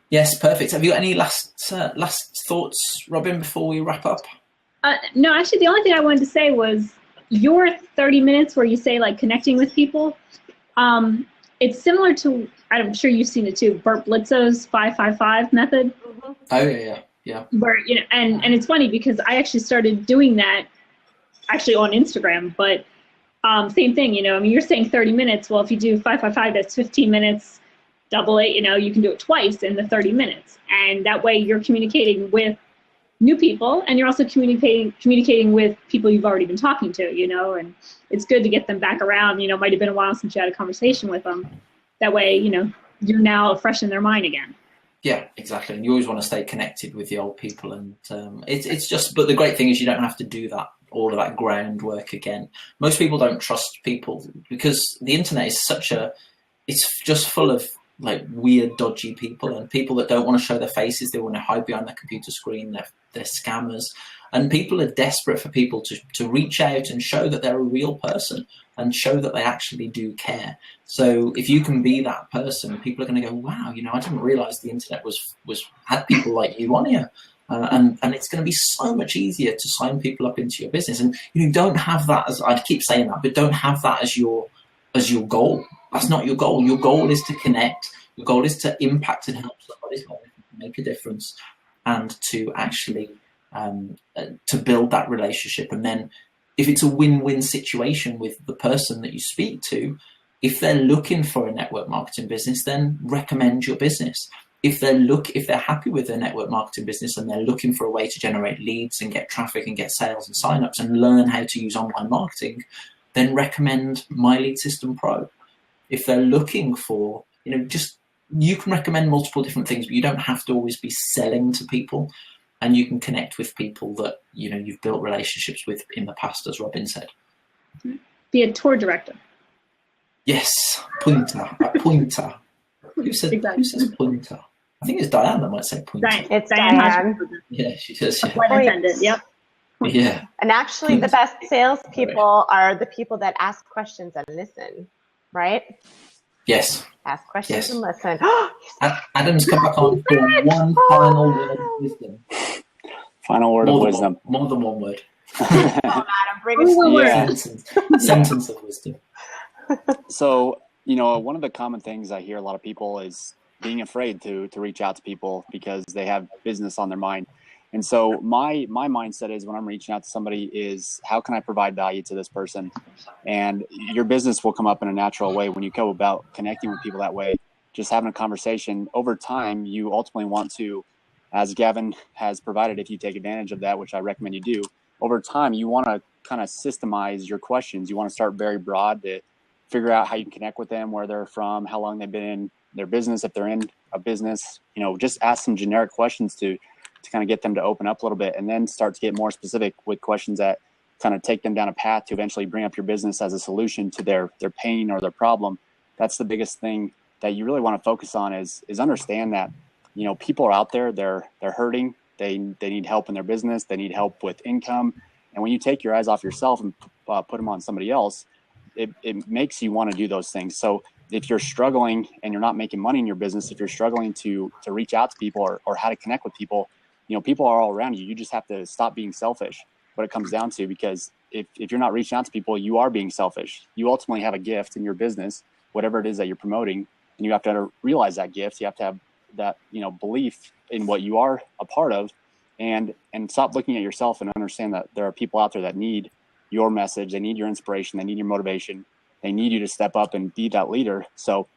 Yes, perfect. Have you got any last thoughts, Robin, before we wrap up? No, actually, the only thing I wanted to say was your 30 minutes where you say like connecting with people. It's similar to, I'm sure you've seen it too, Bert Blitzo's 555 method. Mm-hmm. Oh yeah. Yeah. Where, and it's funny because I actually started doing that actually on Instagram, but same thing, you're saying 30 minutes. Well, if you do 555, that's 15 minutes, double it, you can do it twice in the 30 minutes. And that way you're communicating with new people, and you're also communicating with people you've already been talking to, and it's good to get them back around. Might have been a while since you had a conversation with them. That way, you're now fresh in their mind again. Yeah, exactly. And you always want to stay connected with the old people. And it's just, but the great thing is you don't have to do that, all of that groundwork again. Most people don't trust people because the internet is it's just full of like weird, dodgy people and people that don't want to show their faces. They want to hide behind their computer screen. They're scammers. And people are desperate for people to reach out and show that they're a real person and show that they actually do care. So if you can be that person, people are going to go, wow, I didn't realize the internet had people like you on here. And it's going to be so much easier to sign people up into your business. And don't have that as, I keep saying that, but don't have that as your goal. That's not your goal. Your goal is to connect. Your goal is to impact and help somebody's life, make a difference, and to actually to build that relationship. And then if it's a win-win situation with the person that you speak to, if they're looking for a network marketing business, then recommend your business. If they're happy with their network marketing business and they're looking for a way to generate leads and get traffic and get sales and signups and learn how to use online marketing, then recommend My Lead System Pro. If they're looking for, you can recommend multiple different things, but you don't have to always be selling to people. And you can connect with people that, you've built relationships with in the past, as Robin said. Be a tour director. Yes, pointer. Who says pointer? I think it's Diane that might say pointer. It's Diane. Yeah, she says. Yeah. Point intended. Yep. Yeah. And actually, the best salespeople are the people that ask questions and listen, right? Yes. Ask questions and listen. Adam's come back on for one final word of wisdom. Final word of wisdom. More than one word. Adam, bring it. Sentence of wisdom. So, one of the common things I hear a lot of people is being afraid to reach out to people because they have business on their mind. And so my mindset is when I'm reaching out to somebody is how can I provide value to this person? And your business will come up in a natural way when you go about connecting with people that way, just having a conversation. Over time, you ultimately want to, as Gavin has provided, if you take advantage of that, which I recommend you do, over time, you want to kind of systemize your questions. You want to start very broad to figure out how you can connect with them, where they're from, how long they've been in their business, if they're in a business, just ask some generic questions to kind of get them to open up a little bit, and then start to get more specific with questions that kind of take them down a path to eventually bring up your business as a solution to their pain or their problem. That's the biggest thing that you really want to focus on is understand that, people are out there, they're hurting, they need help in their business, they need help with income. And when you take your eyes off yourself and put them on somebody else, it makes you want to do those things. So if you're struggling and you're not making money in your business, if you're struggling to reach out to people or how to connect with people, people are all around you. You just have to stop being selfish, what it comes down to, because if you're not reaching out to people, you are being selfish. You ultimately have a gift in your business, whatever it is that you're promoting, and you have to realize that gift. You have to have that, belief in what you are a part of, and stop looking at yourself and understand that there are people out there that need your message. They need your inspiration. They need your motivation. They need you to step up and be that leader. So,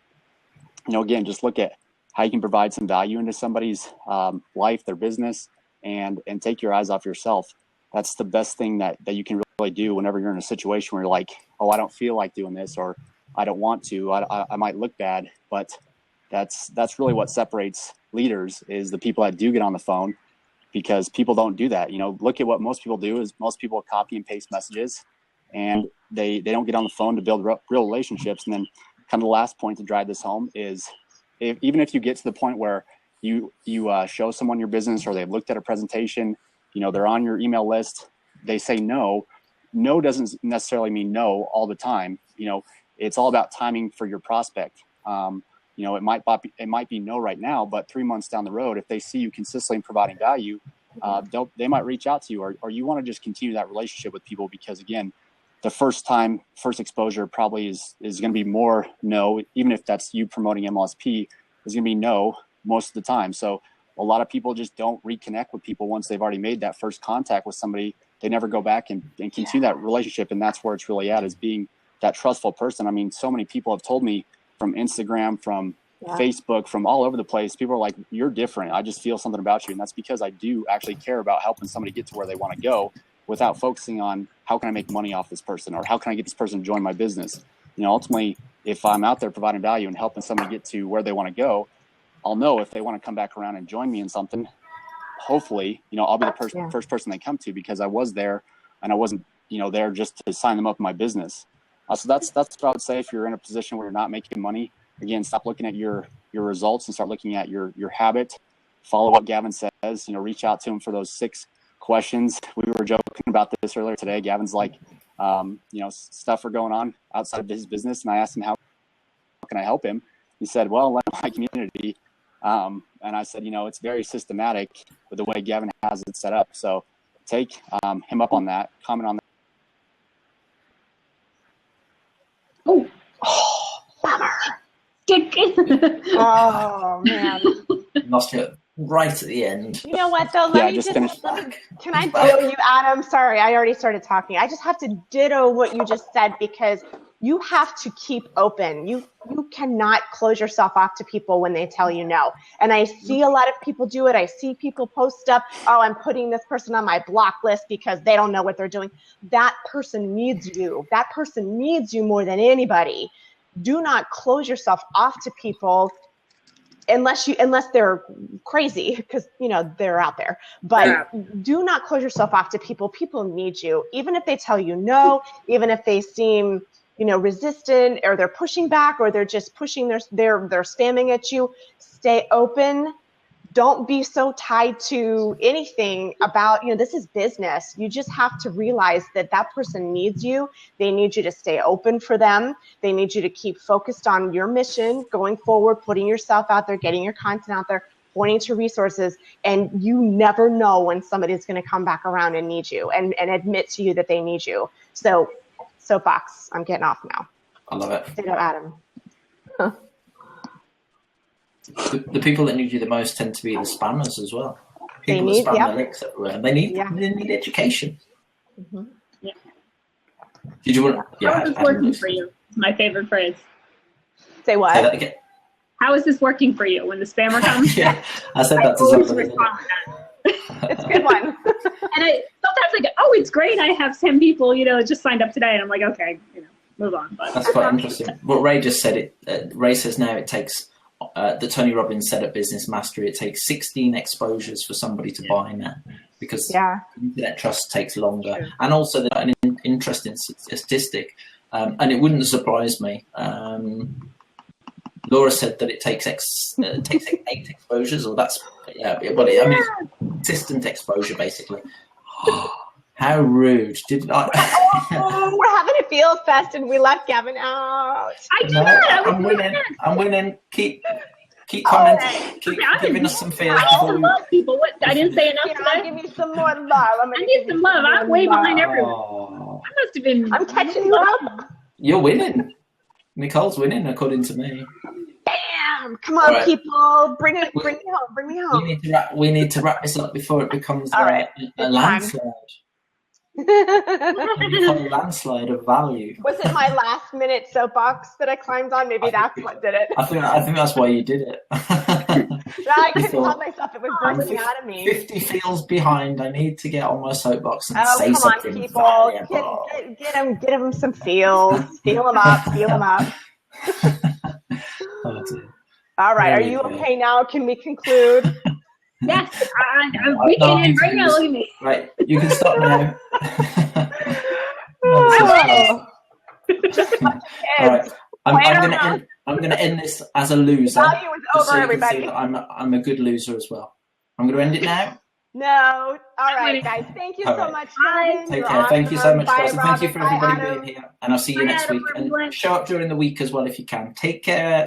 again, just look at how you can provide some value into somebody's life, their business, and take your eyes off yourself. That's the best thing that you can really do whenever you're in a situation where you're like, oh, I don't feel like doing this, or I don't want to, I might look bad. But that's really what separates leaders is the people that do get on the phone, because people don't do that. Look at what most people do is most people copy and paste messages, and they don't get on the phone to build real relationships. And then kind of the last point to drive this home is even if you get to the point where you show someone your business, or they've looked at a presentation, they're on your email list, they say no doesn't necessarily mean no all the time. It's all about timing for your prospect. It might be no right now, but 3 months down the road, if they see you consistently providing value, they might reach out to you, or you want to just continue that relationship with people, because again, the first exposure probably is going to be more no, even if that's you promoting MLSP, is going to be no most of the time. So a lot of people just don't reconnect with people once they've already made that first contact with somebody. They never go back and continue that relationship. And that's where it's really at, is being that trustful person. I mean, so many people have told me from Instagram, from Facebook, from all over the place, people are like, you're different. I just feel something about you. And that's because I do actually care about helping somebody get to where they want to go, without focusing on how can I make money off this person, or how can I get this person to join my business. Ultimately, if I'm out there providing value and helping somebody get to where they want to go, I'll know if they want to come back around and join me in something. Hopefully, I'll be the first person they come to, because I was there and I wasn't, there just to sign them up in my business. So that's what I would say. If you're in a position where you're not making money, again, stop looking at your results and start looking at your habit. Follow what Gavin says, reach out to him for those 6 questions. We were joking about this earlier today. Gavin's like, stuff are going on outside of his business. And I asked him, how can I help him? He said, well, let my community. And I said, it's very systematic with the way Gavin has it set up. So take him up on that, comment on that. Oh, bummer. Oh, man. Lost you right at the end. You know what, though? Let me can I ditto you, Adam? Sorry, I already started talking. I just have to ditto what you just said, because you have to keep open. You cannot close yourself off to people when they tell you no. And I see a lot of people do it. I see people post up, oh, I'm putting this person on my block list because they don't know what they're doing. That person needs you. That person needs you more than anybody. Do not close yourself off to people unless they're crazy, because they're out there. But do not close yourself off to people. People need you, even if they tell you no, even if they seem resistant, or they're pushing back, or they're just pushing they're spamming at you. Stay open. Don't be so tied to anything about, this is business. You just have to realize that person needs you. They need you to stay open for them. They need you to keep focused on your mission, going forward, putting yourself out there, getting your content out there, pointing to resources. And you never know when somebody's going to come back around and need you and admit to you that they need you. So, soapbox, I'm getting off now. I love it. Ditto, Adam. Huh. The people that need you the most tend to be the spammers as well. People that spam their links everywhere. They need education. Mm-hmm. Yeah. Did you want? How is this working for you? My favorite phrase. Say what? Say that again. How is this working for you when the spammer comes? Yeah, I said that to somebody. It's a good one. And sometimes I go, oh, it's great. I have 10 people, just signed up today, and I'm like, okay, move on. But that's quite interesting. What Ray just said. Ray says now it takes. The Tony Robbins said at Business Mastery, it takes 16 exposures for somebody to buy now, because internet trust takes longer. Sure. And also, an interesting statistic, and it wouldn't surprise me. Laura said that it takes 8 exposures, or that's consistent exposure, basically. How rude! Did I? We're having a field fest, and we left Gavin out. I do not. I'm winning. Keep commenting. Keep giving us some feels. I need some love, people. What? I didn't say enough today. I'll give you some more love. I need some love. I'm way behind everyone. I must have been. I'm catching you up. You're winning. Nicole's winning, according to me. Bam! Come on, people. Bring me home. We need to wrap this up before it becomes a landslide. A landslide of value. Was it my last minute soapbox that I climbed on? Maybe that's what did it. I think that's why you did it. I couldn't help myself. It was bursting out of me. 50 feels behind. I need to get on my soapbox and say something. Come on, people. Get them some feels. Feel them up. All right. Are you okay now? Can we conclude? Yes, we can end right now. Look at me. Right, you can stop now. All right, I'm gonna end this as a loser. Value is over, so everybody. I'm a good loser as well. I'm gonna end it now. No. All right, guys. Thank you so much. Take care. Thank you so much, guys. And thank you for everybody being here. And I'll see you next week. And show up during the week as well if you can. Take care.